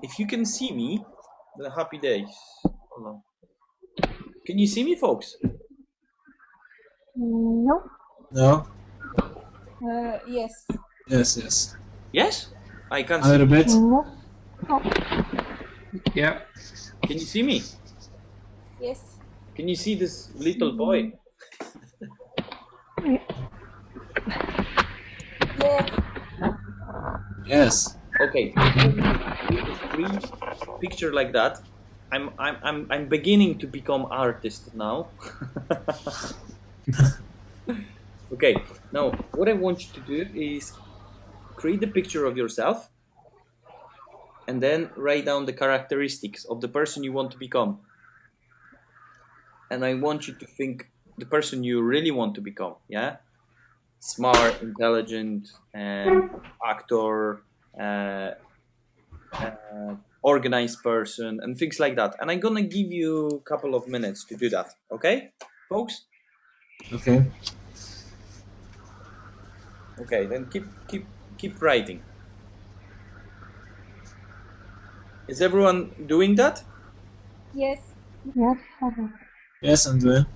If you can see me, the happy days. Hold on. Can you see me, folks? Nope. No. Yes. Yes. Yes. Yes? I can A see. little bit. Nope. Yeah. Can you see me? Yes. Can you see this little boy? Yes. Yes. Okay. Three picture like that. I'm beginning to become artist now. Okay. Now, what I want you to do is create the picture of yourself, and then write down the characteristics of the person you want to become. And I want you to think the person you really want to become. Yeah. Smart, intelligent, and actor, uh, organized person, and things like that. And I'm gonna give you a couple of minutes to do that. Okay, folks? Okay. Okay, then keep writing. Is everyone doing that? Yes. Yes. Okay. Yes, I'm doing.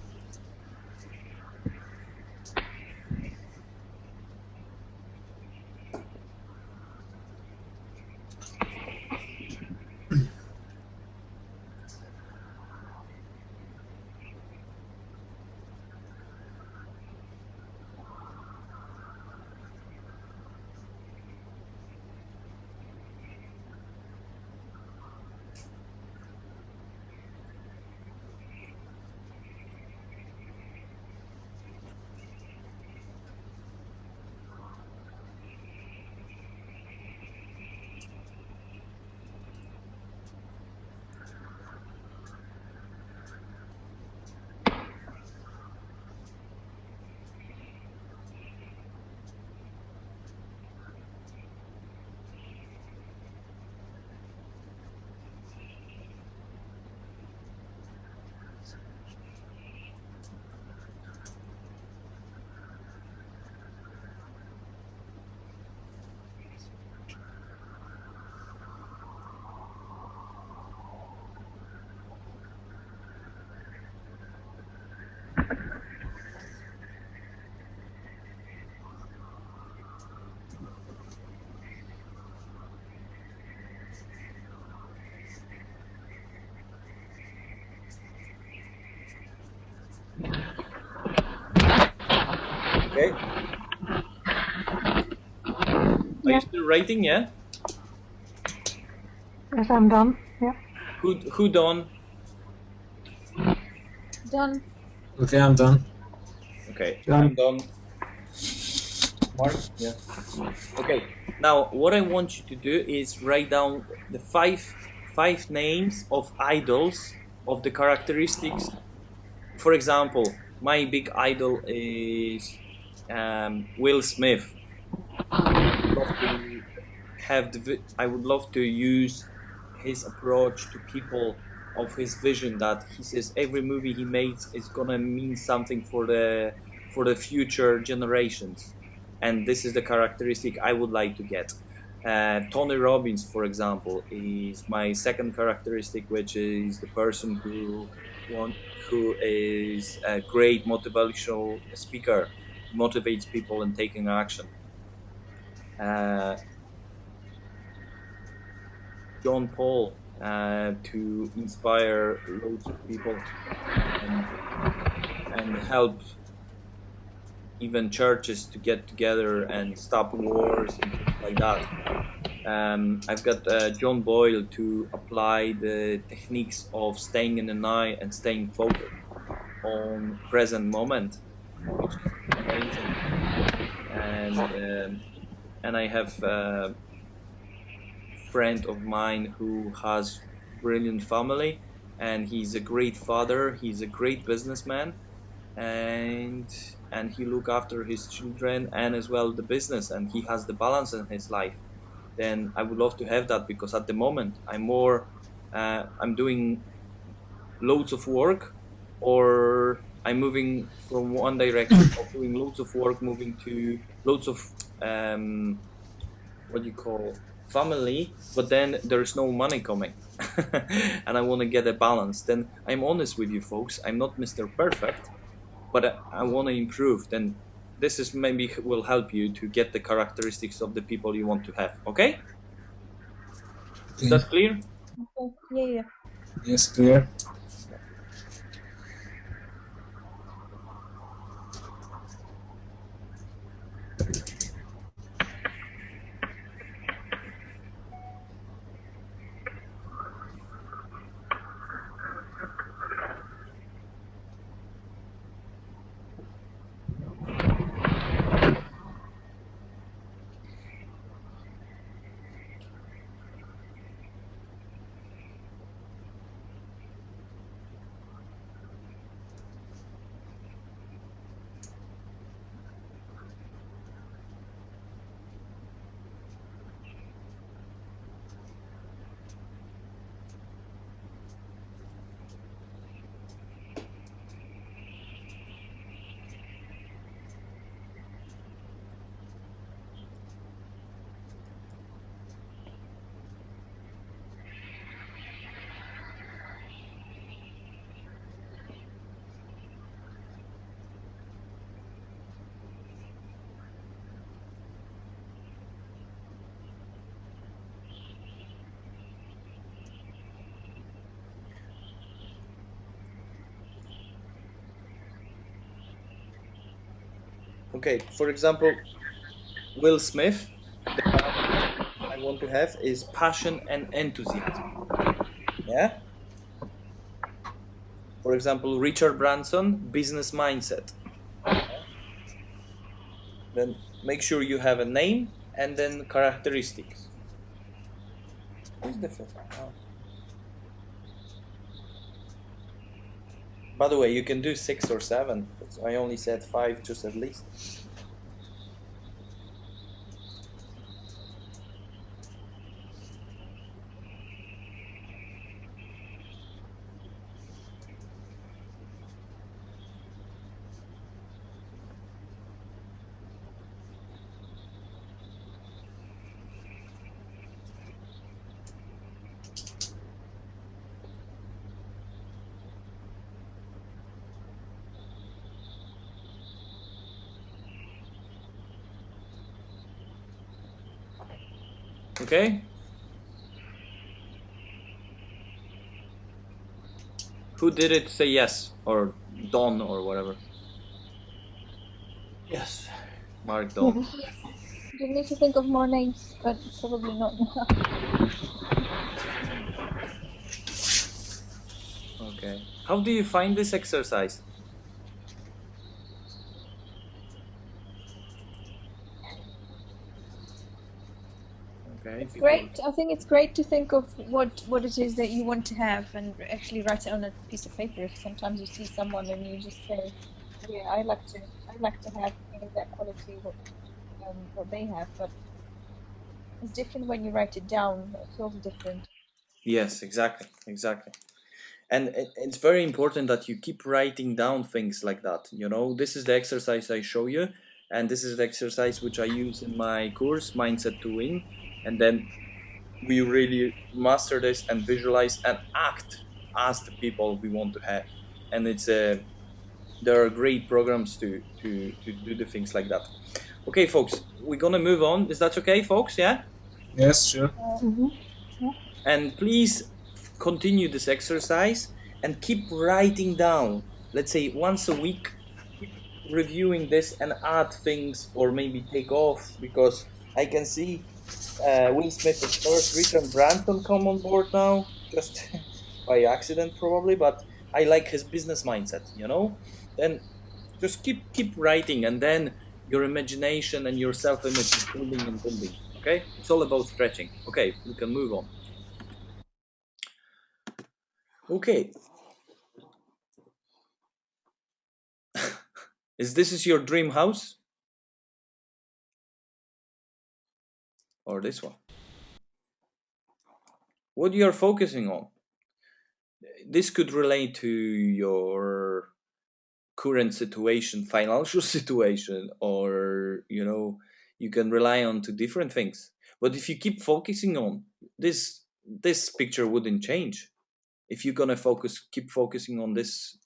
Okay. Are you Yeah. still writing? Yeah. Yes, I'm done. Yeah. Who done? Done. Okay, I'm done. Okay, Done. I'm done. Mark? Yeah. Okay. Now, what I want you to do is write down the five names of idols of the characteristics. For example, my big idol is Will Smith. Love to I would love to use his approach to people of his vision that he says every movie he makes is gonna mean something for the future generations, and this is the characteristic I would like to get. Tony Robbins, for example, is my second characteristic, which is the person want, who is a great motivational speaker, motivates people in taking action. Uh, John Paul to inspire loads of people and help even churches to get together and stop wars and things like that. I've got John Boyle to apply the techniques of staying in the night and staying focused on present moment, which is amazing. And I have friend of mine who has brilliant family, and he's a great father, he's a great businessman, and he look after his children and as well the business, and he has the balance in his life. Then I would love to have that, because at the moment I'm doing loads of work, or I'm moving from one direction of doing loads of work moving to loads of um, what you call family, but then there's no money coming. And I want to get a balance. Then I'm honest with you folks, I'm not Mr. Perfect, but I want to improve. Then this is maybe will help you to get the characteristics of the people you want to have. Okay, is Okay. that clear? Okay. Yeah, yeah. Yes, clear. Okay, for example, Will Smith, the character I want to have is passion and enthusiasm. Yeah. For example, Richard Branson, business mindset. Then make sure you have a name and then characteristics. Who's the fifth? Oh. By the way, you can do 6 or 7. I only said 5, just at least. Okay. Who did it say yes or Don or whatever? Yes. Mark Don. You need to think of more names, but probably not now. Okay. How do you find this exercise? Okay. It's People. great. I think it's great to think of what it is that you want to have and actually write it on a piece of paper. Sometimes you see someone and you just say, "Yeah, I'd like to have that quality, what they have." But it's different when you write it down. It feels different. Yes, exactly. Exactly. And it's very important that you keep writing down things like that. This is the exercise I show you, and this is the exercise which I use in my course, Mindset to Win. And then we really master this and visualize and act as the people we want to have. And there are great programs to do the things like that. Okay, folks, we're gonna move on. Is that okay, folks? Yeah. Yes, sure. Mm-hmm. Yeah. And please continue this exercise and keep writing down. Let's say once a week, keep reviewing this and add things or maybe take off, because I can see Will Smith is first, Richard Branson come on board now, just by accident probably, but I like his business mindset. Then just keep writing, and then your imagination and your self-image is building and building. Okay, it's all about stretching. Okay, we can move on. Okay. Is your dream house? Or this one? What you are focusing on? This could relate to your current situation, financial situation, or you can rely on to different things. But if you keep focusing on this picture wouldn't change. If you're gonna keep focusing on this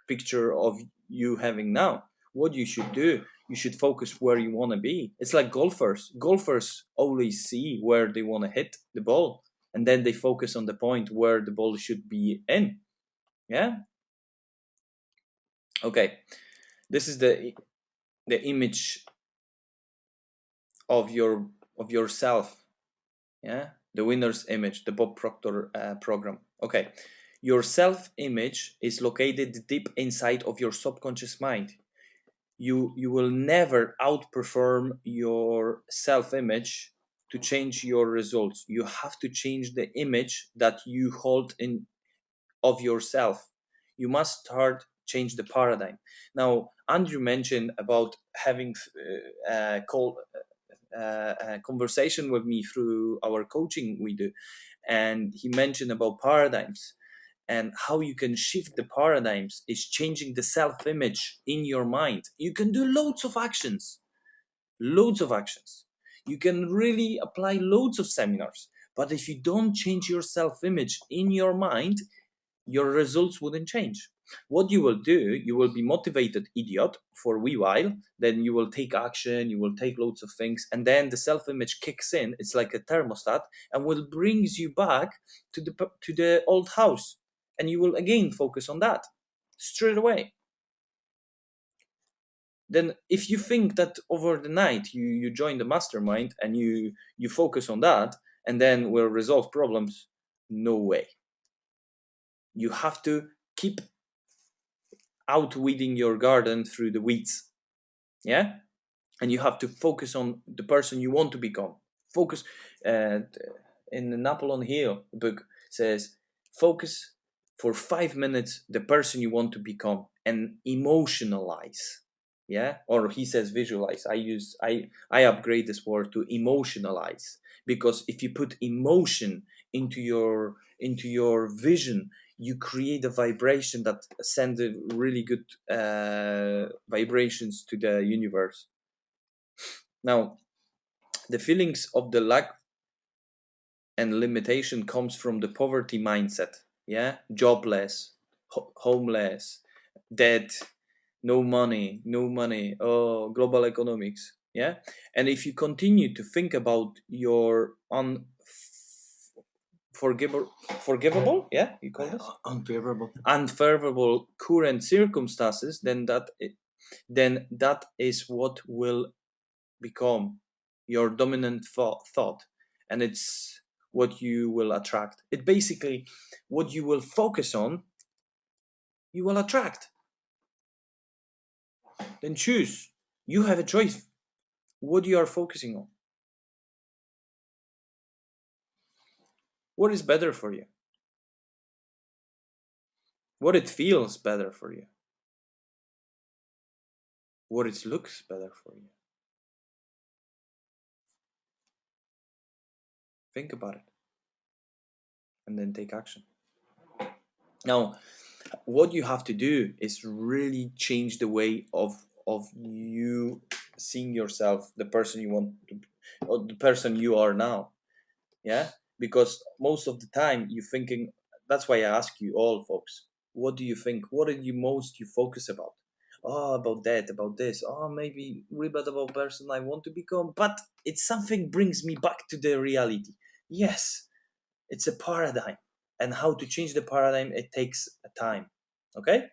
picture of you having now, what you should do, you should focus where you want to be. It's like golfers always see where they want to hit the ball, and then they focus on the point where the ball should be in. Yeah. Okay, this is the image of yourself. Yeah, the winner's image, the Bob Proctor program. Okay, your self-image is located deep inside of your subconscious mind. You will never outperform your self-image to change your results. You have to change the image that you hold in of yourself. You must change the paradigm. Now, Andrew mentioned about having a conversation with me through our coaching we do, and he mentioned about paradigms and how you can shift the paradigms is changing the self-image in your mind. You can do loads of actions. You can really apply loads of seminars, but if you don't change your self-image in your mind, your results wouldn't change. What you will do, you will be motivated idiot for a wee while, then you will take action, you will take loads of things, and then the self-image kicks in. It's like a thermostat and will brings you back to the old house, and you will again focus on that straight away. then if you think that over the night you join the mastermind and you focus on that and then will resolve problems, no way. You have to keep outweeding your garden through the weeds. Yeah, and you have to focus on the person you want to become. Focus. In the Napoleon Hill book says, focus for 5 minutes the person you want to become and emotionalize. Yeah, or he says visualize. I upgrade this word to emotionalize, because if you put emotion into your vision, you create a vibration that sends a really good vibrations to the universe. Now, the feelings of the lack and limitation comes from the poverty mindset. Yeah, jobless, homeless, dead, no money, oh, global economics. Yeah, and if you continue to think about your forgivable, yeah, you call this unfavorable current circumstances, then that is what will become your dominant thought, and it's what you will attract. It basically, what you will focus on, you will attract. Then choose. You have a choice what you are focusing on. What is better for you? What it feels better for you? What it looks better for you? Think about it and then take action. Now, what you have to do is really change the way of you seeing yourself, the person you want to, or the person you are now. Yeah, because most of the time you're thinking. That's why I ask you all, folks, what do you think? What are you focus about? Oh, about that, about this. Oh, maybe really bad about person I want to become, but it's something brings me back to the reality. Yes, it's a paradigm, and how to change the paradigm, it takes a time. Okay.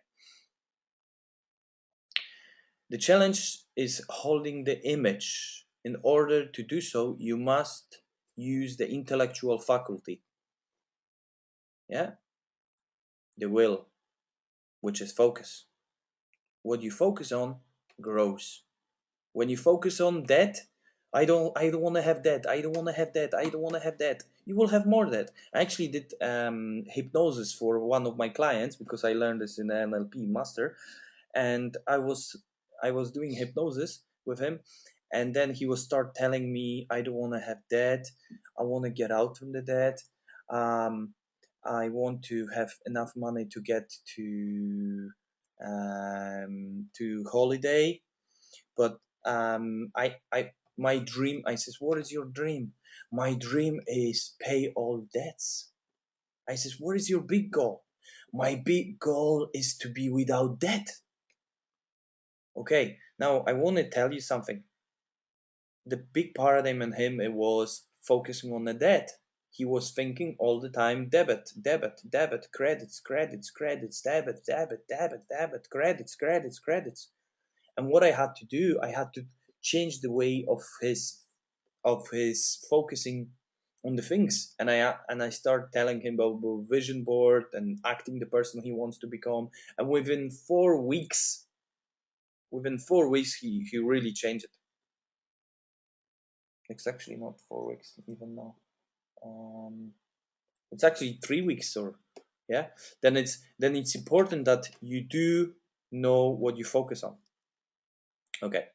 The challenge is holding the image. In order to do so, you must use the intellectual faculty. Yeah? The will, which is focus. What you focus on grows. When you focus on that, I don't want to have that. I don't want to have that. I don't want to have that. You will have more of that. I actually did hypnosis for one of my clients because I learned this in the NLP master, and I was doing hypnosis with him, and then he was start telling me, I don't want to have that. I want to get out from the debt. I want to have enough money to get to holiday, but my dream. I says, what is your dream? My dream is pay all debts. I says, what is your big goal? My big goal is to be without debt. Okay, now I want to tell you something. The big paradigm in him, it was focusing on the debt. He was thinking all the time debit, credits, debit, credits. And what I had to do, I had to change the way of his focusing on the things, and I start telling him about vision board and acting the person he wants to become. And within 4 weeks, he really changed it. It's actually not 4 weeks even now. It's actually 3 weeks, or yeah. Then it's important that you do know what you focus on. Okay,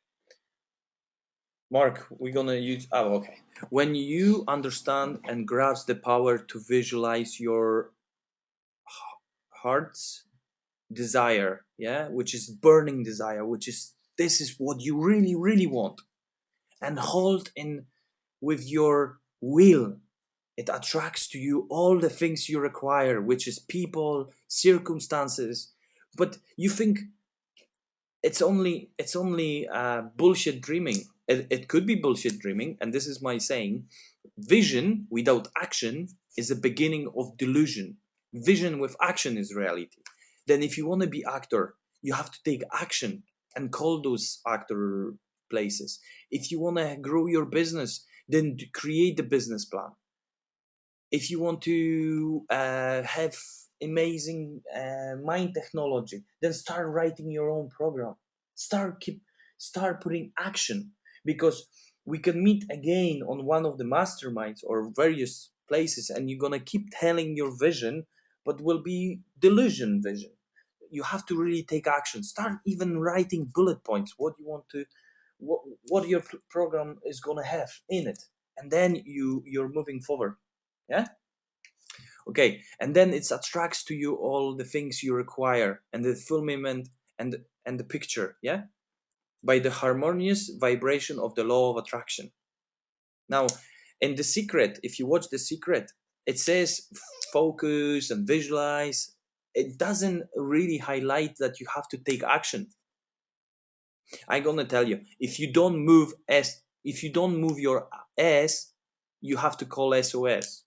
Mark, we're gonna use. Oh, okay. When you understand and grasp the power to visualize your heart's desire, yeah, which is burning desire, which is this is what you really, really want, and hold in with your will, it attracts to you all the things you require, which is people, circumstances. But you think it's only bullshit dreaming. It could be bullshit dreaming, and this is my saying: vision without action is a beginning of delusion. Vision with action is reality. Then if you want to be actor, you have to take action. and call those actor places. If you want to grow your business, then create the business plan. If you want to have amazing mind technology, then start writing your own program. Start putting action, because we can meet again on one of the masterminds or various places, and you're gonna keep telling your vision, but will be delusion vision. You have to really take action. Start even writing bullet points. What you want to, what your program is gonna have in it, and then you're moving forward. Yeah. Okay, and then it attracts to you all the things you require, and the fulfillment and the picture, yeah, by the harmonious vibration of the law of attraction. Now, in The Secret, if you watch The Secret, it says focus and visualize. It doesn't really highlight that you have to take action. I'm gonna tell you, if you don't move your ass, you have to call SOS,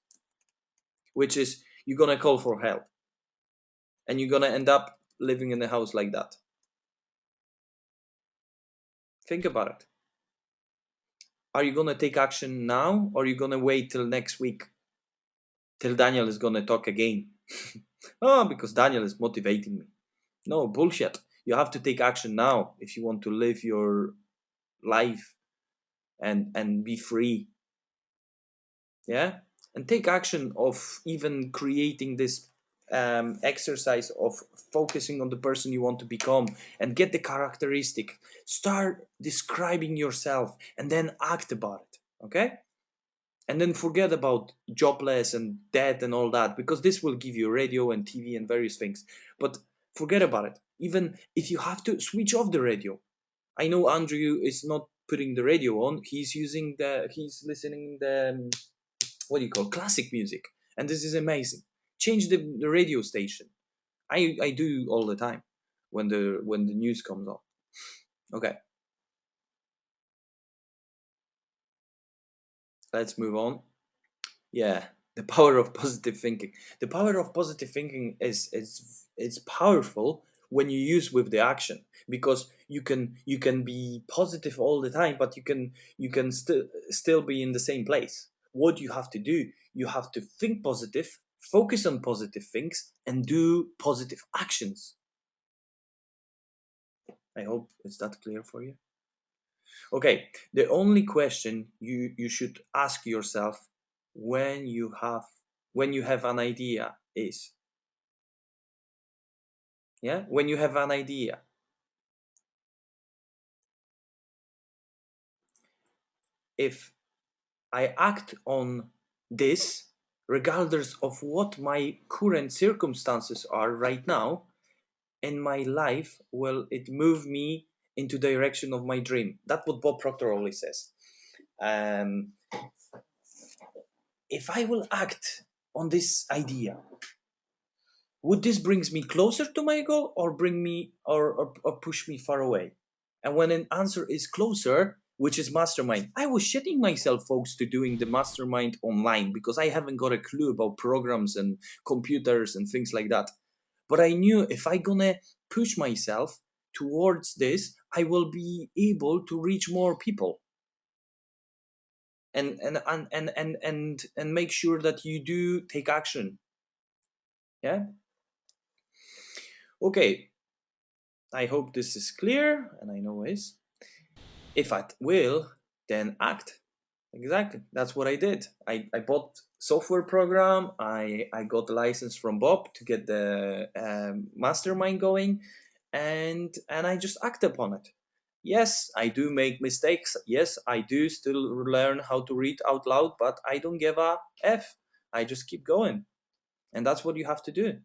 which is you're gonna call for help. And you're gonna end up living in a house like that. Think about it. Are you gonna take action now, or are you gonna wait till next week, till Daniel is gonna talk again? Oh, because Daniel is motivating me. No, bullshit. You have to take action now if you want to live your life and be free. Yeah, and take action of even creating this exercise of focusing on the person you want to become, and get the characteristic. Start describing yourself and then act about it. Okay, and then forget about jobless and debt and all that, because this will give you radio and TV and various things. But forget about it. Even if you have to switch off the radio. I know Andrew is not putting the radio on. He's listening the what do you call classic music, and this is amazing. Change the radio station. I do all the time when the news comes on. Okay, let's move on. Yeah, the power of positive thinking. The power of positive thinking is powerful when you use with the action, because you can be positive all the time, but you can still be in the same place. What you have to do, you have to think positive, focus on positive things, and do positive actions. I hope it's that clear for you. Okay, the only question you should ask yourself when you have an idea is, yeah, when you have an idea, if I act on this, regardless of what my current circumstances are right now in my life, will it move me into direction of my dream? That's what Bob Proctor always says. If I will act on this idea, would this brings me closer to my goal, or bring me or push me far away? And when an answer is closer, which is mastermind, I was shitting myself, folks, to doing the mastermind online, because I haven't got a clue about programs and computers and things like that. But I knew if I gonna push myself towards this, I will be able to reach more people. And make sure that you do take action. Yeah. Okay, I hope this is clear, and I know it is. If I will, then act. Exactly, that's what I did. I bought software program. I got the license from Bob to get the mastermind going, and I just act upon it. Yes, I do make mistakes. Yes, I do still learn how to read out loud, but I don't give a F. I just keep going. And that's what you have to do.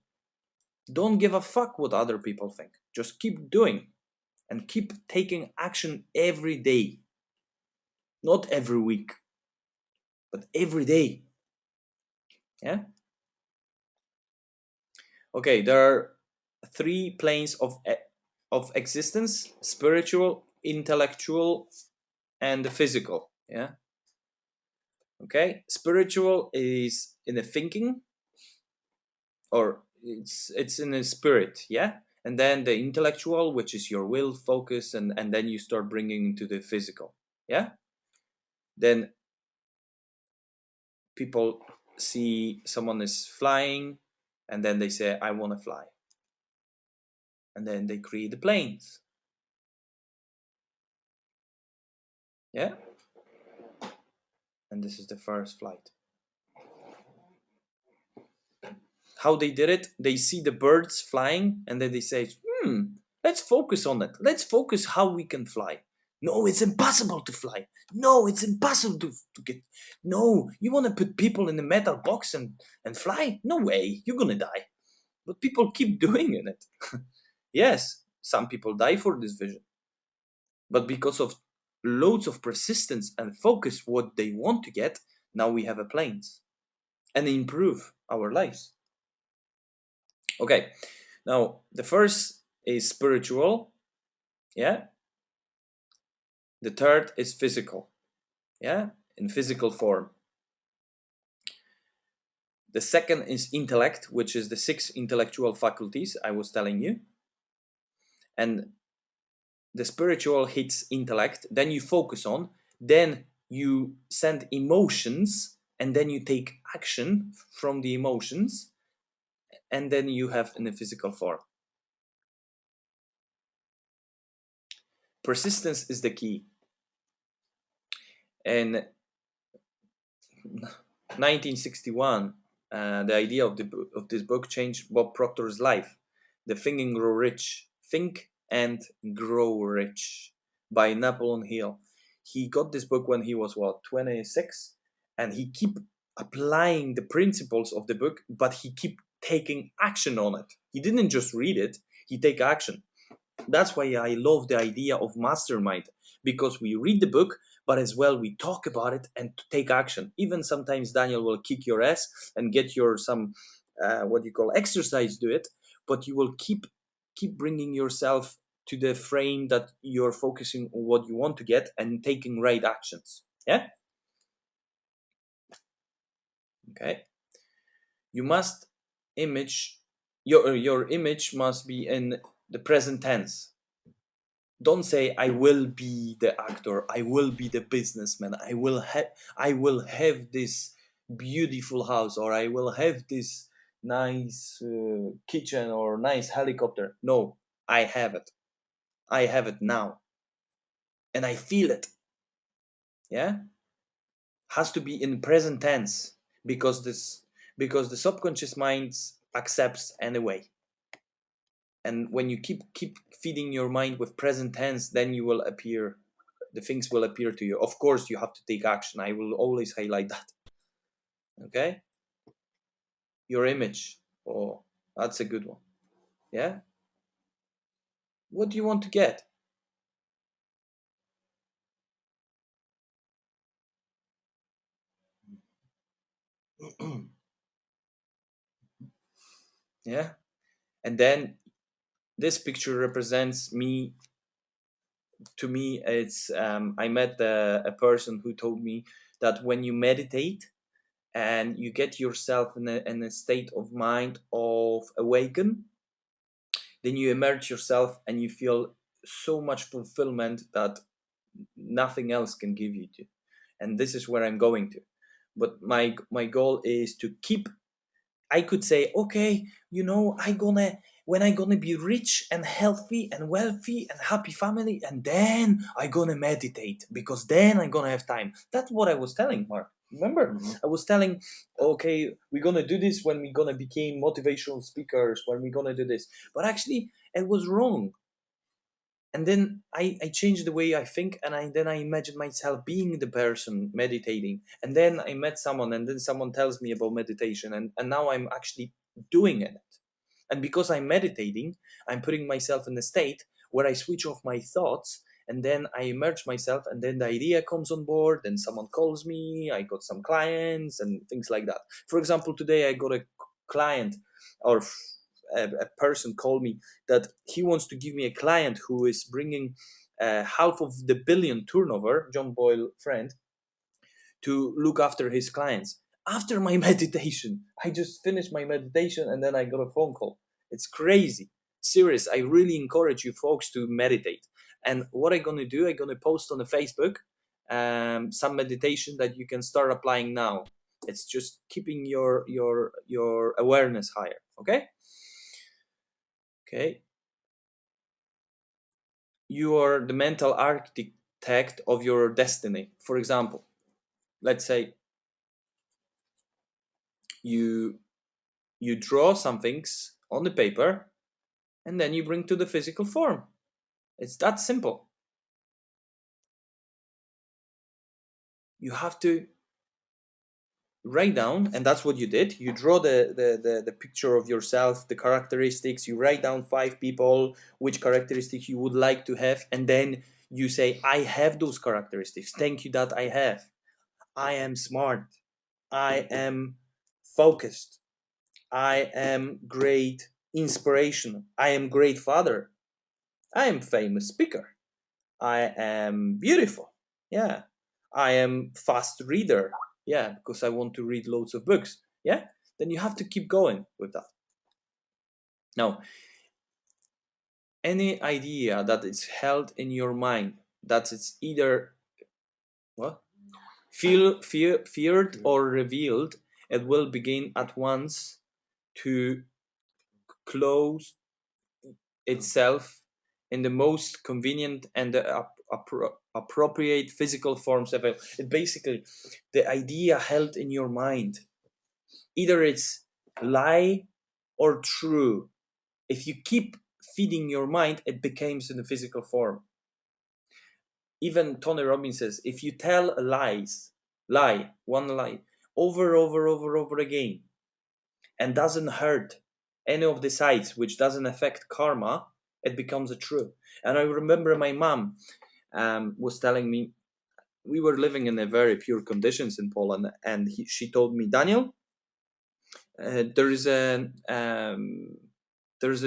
Don't give a fuck what other people think. Just keep doing and keep taking action every day. Not every week, but every day. Yeah? Okay, there are 3 planes of existence: spiritual, intellectual, and the physical. Yeah? Okay? Spiritual is in the thinking, or it's in the spirit, yeah? and then the intellectual, which is your will, focus, and then you start bringing into the physical. Yeah. Then people see someone is flying, and then they say, I want to fly, and then they create the planes. Yeah. And this is the first flight. How they did it, they see the birds flying, and then they say, let's focus on it. Let's focus how we can fly. No, it's impossible to fly. No, it's impossible to get. No, you want to put people in a metal box and fly? No way, you're gonna die. But people keep doing it. Yes, some people die for this vision. But because of loads of persistence and focus what they want to get, now we have a planes and improve our lives. Okay, now the first is spiritual. Yeah. The third is physical. Yeah, in physical form. The second is intellect, which is the 6 intellectual faculties I was telling you. And the spiritual hits intellect, then you focus on, then you send emotions, and then you take action from the emotions, and then you have in a physical form. Persistence is the key. In 1961, the idea of this book changed Bob Proctor's life. The Think and Grow Rich. Think and Grow Rich by Napoleon Hill. He got this book when he was 26, and he keep applying the principles of the book, but he keep taking action on it. He didn't just read it, he take action. That's why I love the idea of mastermind, because we read the book, but as well we talk about it and take action. Even sometimes Daniel will kick your ass and get your some exercise, do it, but you will keep bringing yourself to the frame that you're focusing on what you want to get and taking right actions. Yeah. Okay. You must image your image must be in the present tense. Don't say I will be the actor, I will be the businessman, I will have this beautiful house, or I will have this nice kitchen or nice helicopter. No, I have it. I have it now. And I feel it. Yeah? Has to be in present tense, because the subconscious mind accepts anyway. And when you keep feeding your mind with present tense, then the things will appear to you. Of course, you have to take action. I will always highlight that. Okay? Your image. Oh, that's a good one. Yeah? What do you want to get? Yeah? And then this picture represents me. To me, it's I met a person who told me that when you meditate and you get yourself in a state of mind of awaken, then you emerge yourself and you feel so much fulfillment that nothing else can give you to. And this is where I'm going to. But my goal is to keep. I could say, okay, when I gonna be rich and healthy and wealthy and happy family, and then I gonna meditate, because then I'm gonna have time. That's what I was telling Mark. Remember, I was telling, okay, we're gonna do this when we're gonna become motivational speakers, when we're gonna do this. But actually, it was wrong. And then I changed the way I think, and then I imagined myself being the person meditating. And then I met someone, and then someone tells me about meditation, and now I'm actually doing it. And because I'm meditating, I'm putting myself in a state where I switch off my thoughts, and then I immerse myself, and then the idea comes on board, and someone calls me, I got some clients and things like that. For example, today I got a client, or a person called me that he wants to give me a client who is bringing half of the billion turnover, John Boyle friend, to look after his clients. After my meditation, I just finished my meditation and then I got a phone call. It's crazy. serious, I really encourage you folks to meditate. And what I'm gonna do, I'm gonna post on the Facebook some meditation that you can start applying now. It's just keeping your awareness higher. Okay. You are the mental architect of your destiny. For example, let's say you draw some things on the paper and then you bring to the physical form. It's that simple. You have to write down, and that's what you did. You draw the picture of yourself, the characteristics. You write down 5 people, which characteristics you would like to have, and then you say, I have those characteristics. Thank you that I have. I am smart. I am focused. I am great inspiration. I am great father. I am famous speaker. I am beautiful. Yeah. I am fast reader. Yeah, because I want to read loads of books. Yeah. Then you have to keep going with that. Now, any idea that is held in your mind that it's either what feared or revealed, it will begin at once to close itself in the most convenient and appropriate physical forms available. It basically, the idea held in your mind, either it's lie or true. If you keep feeding your mind, it becomes in the physical form. Even Tony Robbins says, if you tell one lie, over again, and doesn't hurt any of the sides, which doesn't affect karma, it becomes a truth. And I remember my mom was telling me, we were living in a very pure conditions in Poland, and she told me, Daniel, there is a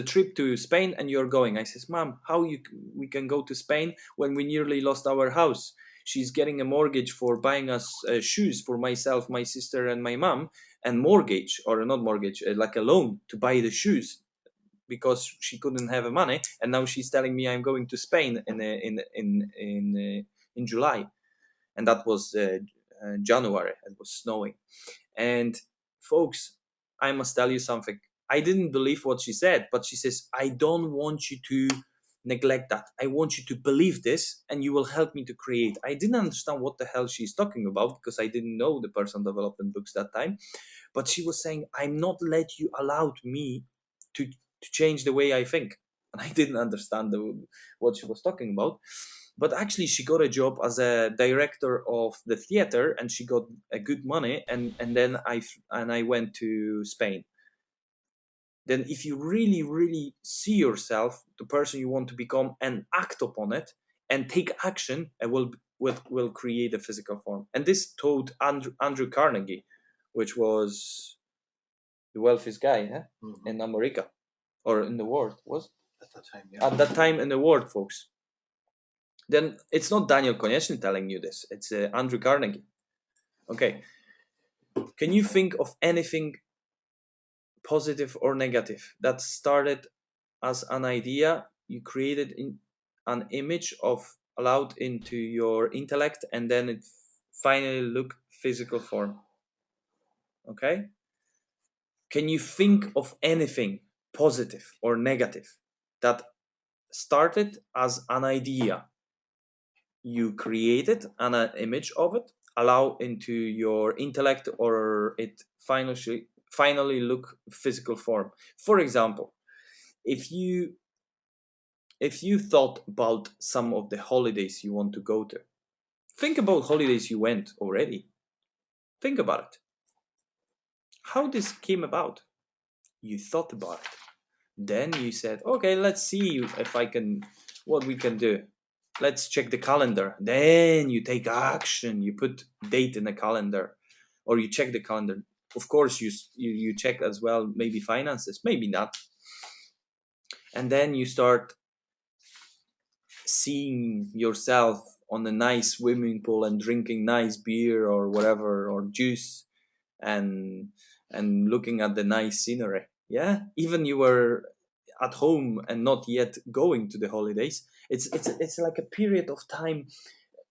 trip to Spain and you're going. I says, Mom, how we can go to Spain when we nearly lost our house? She's getting a mortgage for buying us shoes for myself, my sister, and my mom, and mortgage, or not mortgage, like a loan to buy the shoes, because she couldn't have the money. And now she's telling me I'm going to Spain in July, and that was January. It was snowing. And folks, I must tell you something. I didn't believe what she said, but she says, I don't want you to neglect that. I want you to believe this, and you will help me to create. I didn't understand what the hell she's talking about, because I didn't know the personal development books that time. But she was saying, I'm not let you allowed me to change the way I think. And I didn't understand what she was talking about. But actually, she got a job as a director of the theater, and she got a good money. And then I went to Spain. Then if you really, really see yourself, the person you want to become, and act upon it and take action, it will create a physical form. And this told Andrew Carnegie, which was the wealthiest guy in America, or in the world, was At that time, yeah. at that time in the world, folks. Then it's not Daniel Konieczny telling you this, it's Andrew Carnegie. Okay, can you think of anything positive or negative that started as an idea, you created in an image of allowed into your intellect, and then it finally look physical form? Okay, can you think of anything positive or negative that started as an idea, you created an image of it, allow into your intellect, or it finally look physical form? For example, if you thought about some of the holidays you want to go to, think about holidays you went already. Think about it. How this came about? You thought about it. Then you said, okay, let's see what we can do. Let's check the calendar. Then you take action. You put date in the calendar, or you check the calendar. Of course, you check as well, maybe finances, maybe not. And then you start seeing yourself on a nice swimming pool and drinking nice beer or whatever, or juice, and looking at the nice scenery. Yeah, even you were at home and not yet going to the holidays. It's like a period of time,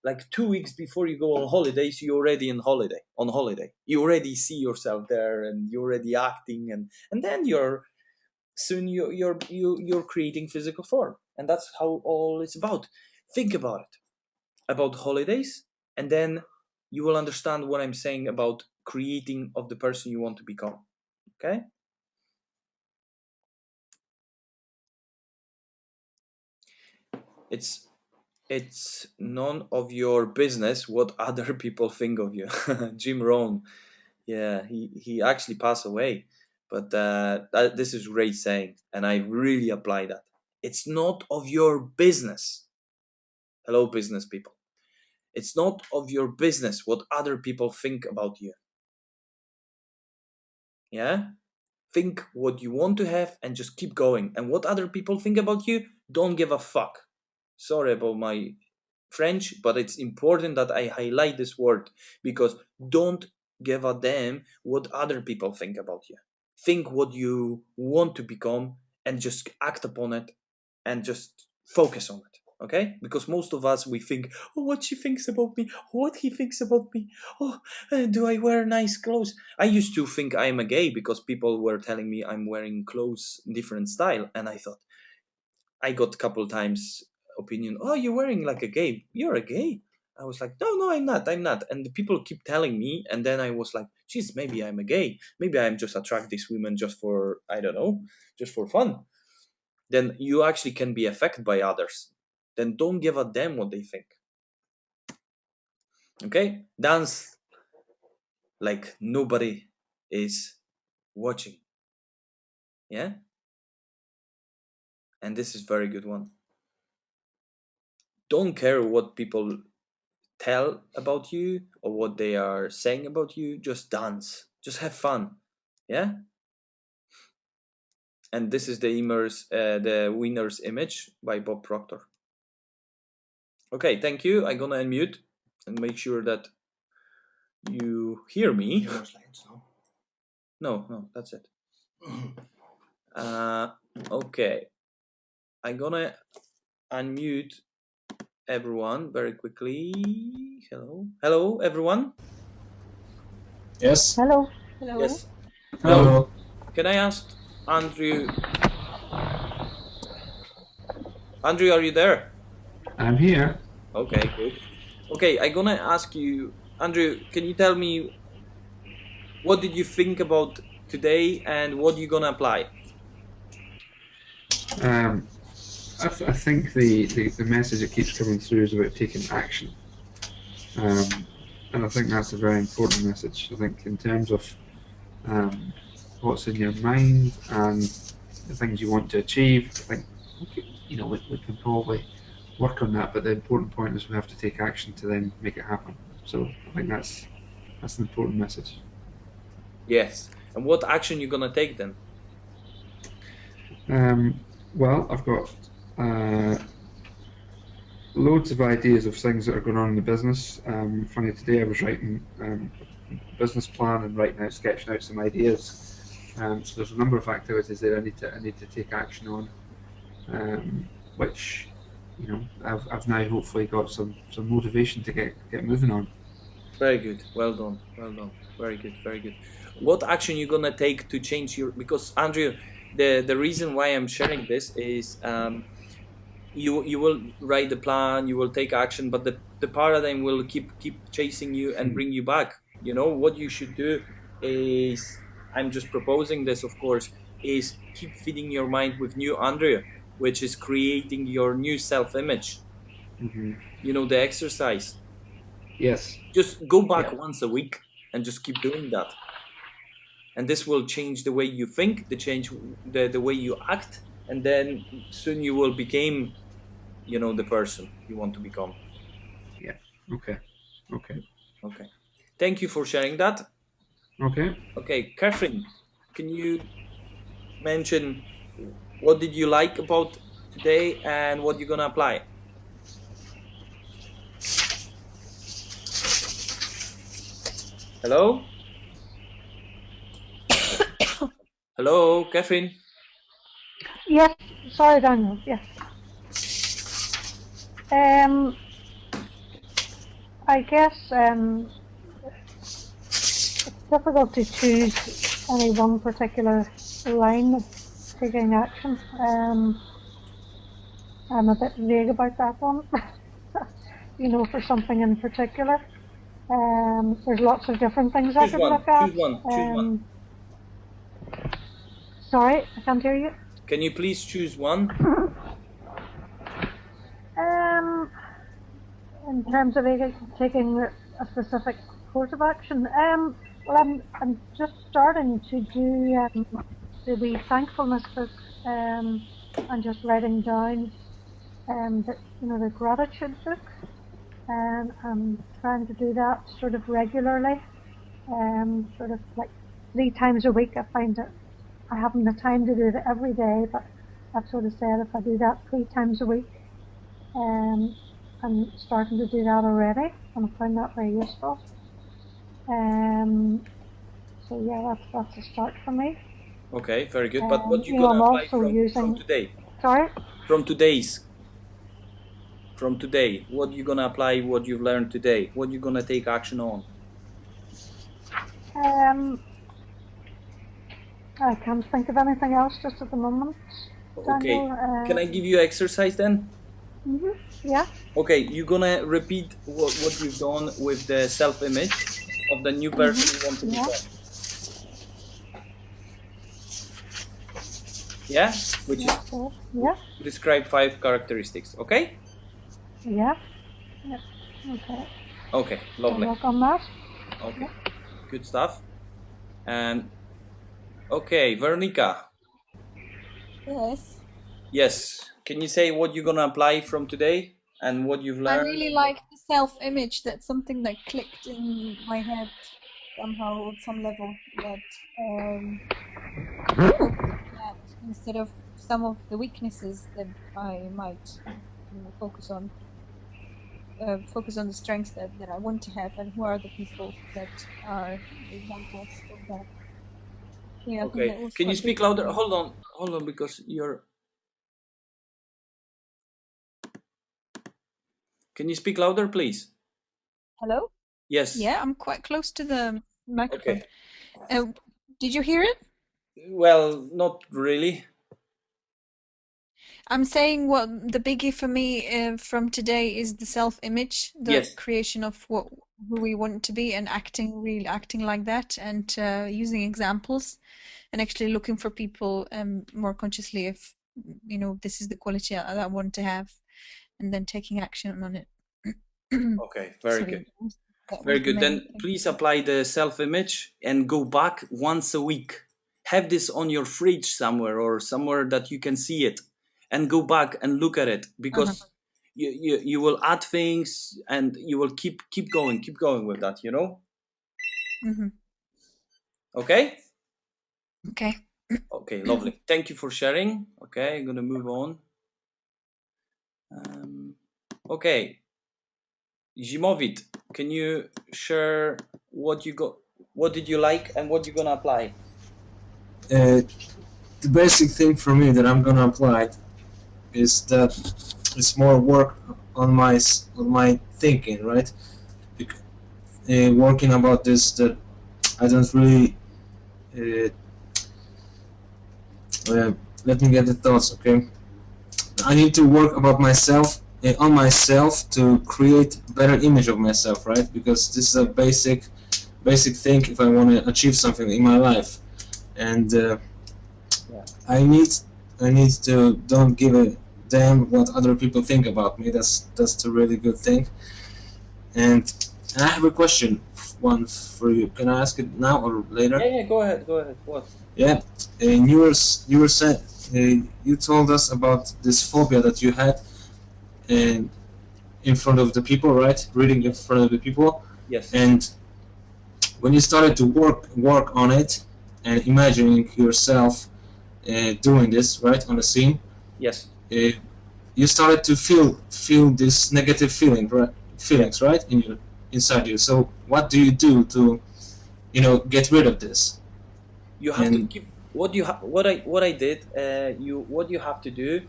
like 2 weeks before you go on holidays, you're already on holiday. You already see yourself there, and you're already acting, and then you're creating physical form, and that's how all it's about. Think about it, about holidays, and then you will understand what I'm saying about creating of the person you want to become. Okay. It's none of your business what other people think of you. Jim Rohn, yeah, he actually passed away, but this is great saying, and I really apply that. It's not of your business. Hello, business people. It's not of your business what other people think about you. Yeah? Think what you want to have and just keep going. And what other people think about you, don't give a fuck. Sorry about my French, but it's important that I highlight this word, because don't give a damn what other people think about you. Think what you want to become and just act upon it and just focus on it. Okay? Because most of us, we think, oh, what she thinks about me, what he thinks about me, oh, do I wear nice clothes? I used to think I'm a gay because people were telling me I'm wearing clothes different style, and I thought, I got a couple times opinion, oh, you're wearing like a gay, you're a gay. I was like, no, I'm not. And the people keep telling me, and then I was like, geez, maybe I'm a gay. Maybe I'm just attract these women just for, I don't know, just for fun. Then you actually can be affected by others. Then don't give a damn what they think. Okay? Dance like nobody is watching. Yeah? And this is very good one. Don't care what people tell about you or what they are saying about you. Just dance. Just have fun. Yeah? And this is the winner's image by Bob Proctor. Okay, thank you. I'm gonna unmute and make sure that you hear me. No, that's it. Okay. I'm gonna unmute everyone very quickly. Hello, everyone. Yes. Hello. Hello. Yes. Hello. Can I ask Andrew? Andrew, are you there? I'm here. Okay, good. Okay, I'm gonna ask you, Andrew. Can you tell me what did you think about today and what you gonna apply? I think the message that keeps coming through is about taking action. And I think that's a very important message. I think in terms of what's in your mind and the things you want to achieve, I think we can probably work on that, but the important point is we have to take action to then make it happen. So I think that's an important message. Yes. And what action you gonna take then? Well, I've got loads of ideas of things that are going on in the business. Funny, today I was writing a business plan and sketching out some ideas. So there's a number of activities that I need to take action on, which I've now hopefully got some motivation to get moving on. Very good. Well done. Very good. What action you gonna take to change your? Because Andrew, the reason why I'm sharing this is you will write the plan, you will take action, but the paradigm will keep chasing you and bring you back. What you should do is, I'm just proposing this, of course, is keep feeding your mind with new Andrew, which is creating your new self-image. Mm-hmm. The exercise. Yes. Just go back once a week and just keep doing that. And this will change the way you think, the way you act, and then soon you will become, the person you want to become. Yeah. Okay. Thank you for sharing that. Okay. Catherine, can you mention what did you like about today and what you're gonna apply? Hello? Hello, Catherine? Yes, sorry, Daniel. Yes. I guess it's difficult to choose any one particular line of taking action. I'm a bit vague about that one. You know, for something in particular. There's lots of different things I Choose could one. look at. Choose one. Choose one. Sorry, I can't hear you. Can you please choose one? In terms of taking a specific course of action, well, I'm just starting to do the thankfulness book, and just writing down, the gratitude book, and I'm trying to do that sort of regularly, sort of like 3 times a week. I find that I haven't the time to do it every day, but I've sort of said if I do that 3 times a week, I'm starting to do that already, and I find that very useful. So yeah, that's a start for me. Okay, very good. But what you I'm gonna apply also from today? Sorry. From today, what you gonna apply? What you've learned today? What you gonna take action on? I can't think of anything else just at the moment. Okay. Daniel, Can I give you exercise then? Yeah. Okay, you're gonna repeat what you've done with the self-image of the new person you want to become. Yeah? Which is Yeah. describe 5 characteristics, okay? Yeah. Yeah. Okay. Okay, I'll lovely. work on that. Okay, good stuff. And okay, Veronica. Yes. Yes, can you say what you're gonna apply from today and what you've I learned? really like the self-image. That's something that clicked in my head somehow on some level. That instead of some of the weaknesses that I might focus on the strengths that I want to have, and who are the people that are examples of that. Yeah, I think that Okay, was can you quite speak big for louder? me. Hold on, because you're. Can you speak louder, please? Hello? Yes. Yeah, I'm quite close to the microphone. Okay. Did you hear it? Well, not really. I'm saying what the biggie for me from today is the self-image, the Yes. creation of who we want to be, and acting like that, and using examples, and actually looking for people more consciously if this is the quality I want to have, and then taking action on it. Okay, very Sorry, good. that Very was the good. main Then thing. please apply the self-image and go back once a week. Have this on your fridge somewhere or somewhere that you can see it, and go back and look at it, because you will add things and you will keep going with that, Okay? Okay. Okay, lovely. Thank you for sharing. Okay, I'm gonna move on. Okay, Zimovit, can you share what did you like and what you're gonna apply? The basic thing for me that I'm gonna apply is that it's more work on my thinking, right? Working about this, that I don't really let me get the thoughts, okay? I need to work about myself, on myself, to create a better image of myself, right? Because this is a basic thing if I want to achieve something in my life, and I need to don't give a damn what other people think about me. That's the really good thing. And I have a question, one for you. Can I ask it now or later? Yeah, go ahead. What? Yeah, you said you told us about this phobia that you had in front of the people, right? Reading in front of the people. Yes. And when you started to work on it and imagining yourself doing this, right, on the scene. Yes. You started to feel this negative feelings, right, inside you. So what do you do to, get rid of this? You have to keep what I did, what you have to do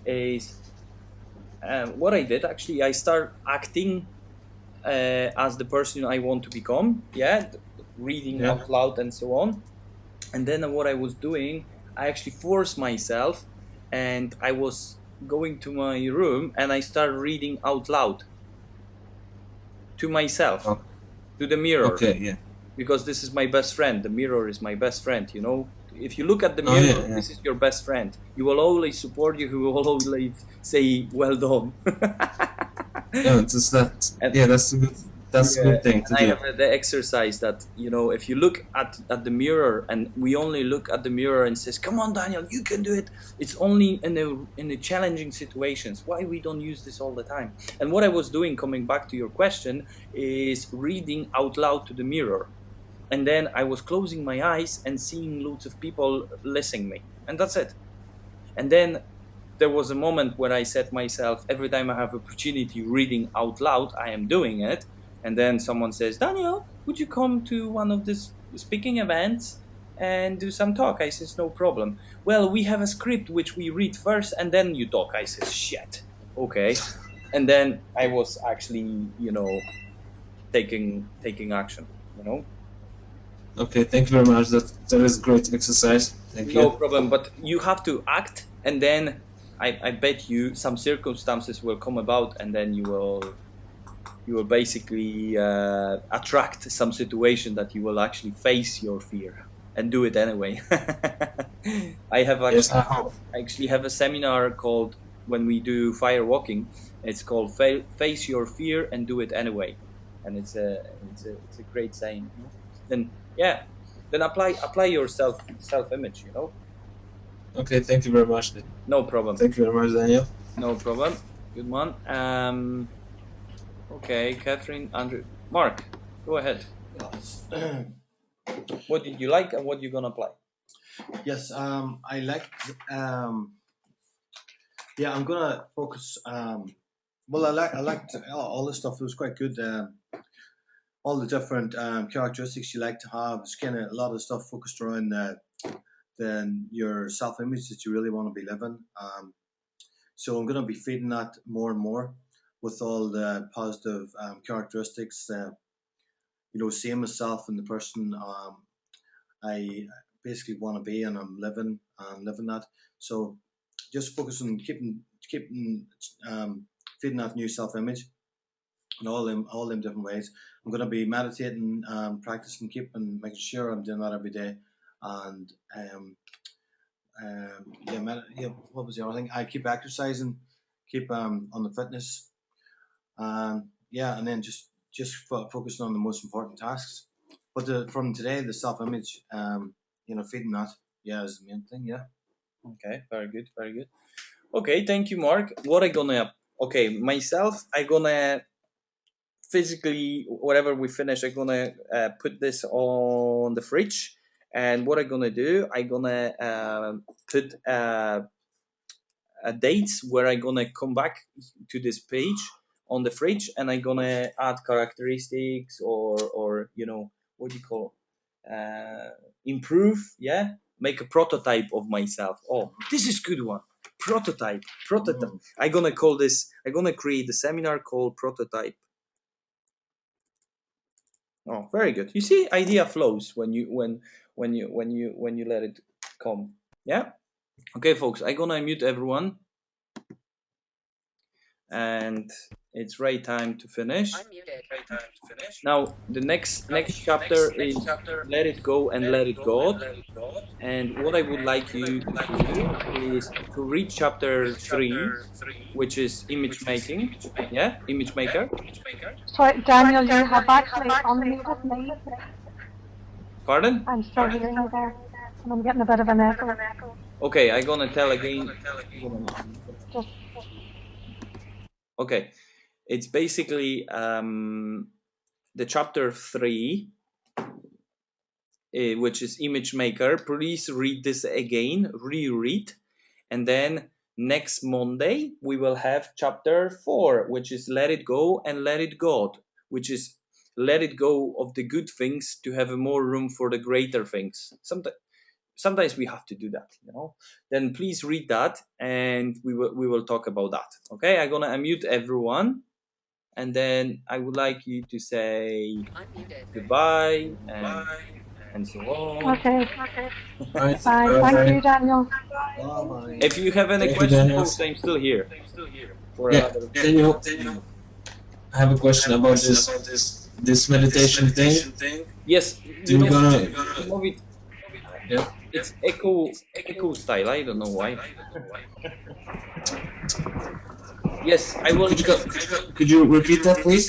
is, what I did actually, I start acting as the person I want to become. Yeah, reading Yeah. out loud and so on. And then what I was doing, I actually forced myself, and I was going to my room and I started reading out loud to myself, Oh, to the mirror, okay. Yeah. because this is my best friend. The mirror is my best friend. You know, if you look at the Oh mirror, yeah. Yeah. this is your best friend. He will always support you. He will always say, "Well done." Yeah. Just that. and Yeah. That's a good. That's a yeah, good thing to and I do. have the exercise that, you know, if you look at the mirror, and we only look at the mirror and says, "Come on, Daniel, you can do it." It's only in the challenging situations. Why we don't use this all the time? And what I was doing, coming back to your question, is reading out loud to the mirror, and then I was closing my eyes and seeing loads of people listening me, and that's it. And then there was a moment where I said myself, every time I have opportunity reading out loud, I am doing it. And then someone says, Daniel, would you come to one of these speaking events and do some talk? I says, no problem. Well, we have a script which we read first and then you talk. I says, shit. Okay. And then I was actually, you know, taking action, you know. Okay. Thank you very much. That is great exercise. Thank No you. problem, but you have to act, and then I bet you some circumstances will come about, and then you will basically attract some situation that you will actually face your fear and do it anyway. I have Yes. I hope. actually have a seminar called, when we do fire walking, it's called face your fear and do it anyway, and it's a great saying, you know? Then yeah, then apply your self image, you know. Okay. Thank you very much. No problem. Thank you very much, Daniel. No problem. Good one. Okay, Catherine, Andrew, Mark, go ahead. Yes. What did you like and what you gonna play? Yes. I liked. Yeah, I'm gonna focus. Well, I liked all this stuff. It was quite good. All the different characteristics you like to have. It's kind of a lot of stuff focused around then your self image that you really want to be living. So I'm going to be feeding that more and more with all the positive characteristics. You know, seeing myself and the person I basically want to be, and I'm living that. So just focus on keeping feeding that new self image in all them different ways. I'm going to be meditating, practicing, making sure I'm doing that every day, and yeah. What was the other thing? I keep exercising, keep on the fitness, yeah, and then just focusing on the most important tasks. But from today, the self image, you know, feeding that, yeah, is the main thing. Yeah. Okay, very good, very good. Okay, thank you, Mark. What I gonna? Okay, myself, I gonna physically, whatever we finish, I gonna put this on the fridge. And what I gonna do? I gonna put dates where I gonna come back to this page on the fridge, and I gonna add characteristics, or you know, what do you call, improve, yeah, make a prototype of myself. Oh, this is good one. Prototype. I gonna call this. I gonna create a seminar called prototype. Oh, very good. You see, idea flows when you let it come. Yeah. Okay, folks. I gonna mute everyone, and it's right time to finish. Now, the next chapter is let it go and let it go. And what I would like you to do is to read chapter 3, which is image making. Yeah, image maker. Sorry, Daniel, you have actually unmuted me. Pardon? I'm still hearing you there, and I'm getting a bit of an echo. Okay, I'm gonna tell again. Just Okay, it's basically the chapter 3, which is image maker. Please read this again, reread, and then next Monday we will have chapter 4, which is let it go and let it go, which is let it go of the good things to have more room for the greater things. sometimes we have to do that, then please read that, and we will talk about that. Okay, I'm gonna unmute everyone, and then I would like you to say goodbye and so on. Okay. Right. Bye. Thank you, Daniel. Bye-bye. If you have any Thank you, questions, Daniel. folks, I'm still here for Yeah. another. Can you? I have a question about this meditation thing. Yes, Do you gonna? move it. Yeah. It's echo style. I don't know why. Yes, I will. Could you repeat that, please?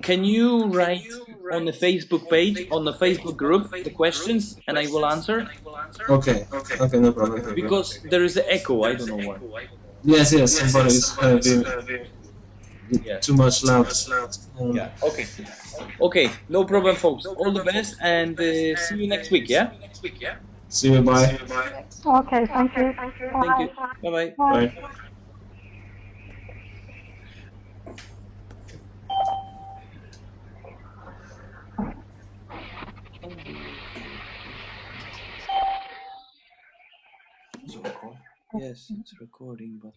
Can you write on the Facebook page, on the Facebook group, the questions, and I will answer? Okay. Okay, no problem. Because there is an echo. I don't know why. Yes, somebody is being Yeah. too much loud. Yeah. Okay. Okay. No problem, folks. All the best, and see you next week. Yeah. See you, bye. Okay. Thank you. Thank you. Bye. Bye bye. Bye. Bye. Yes, it's recording, but.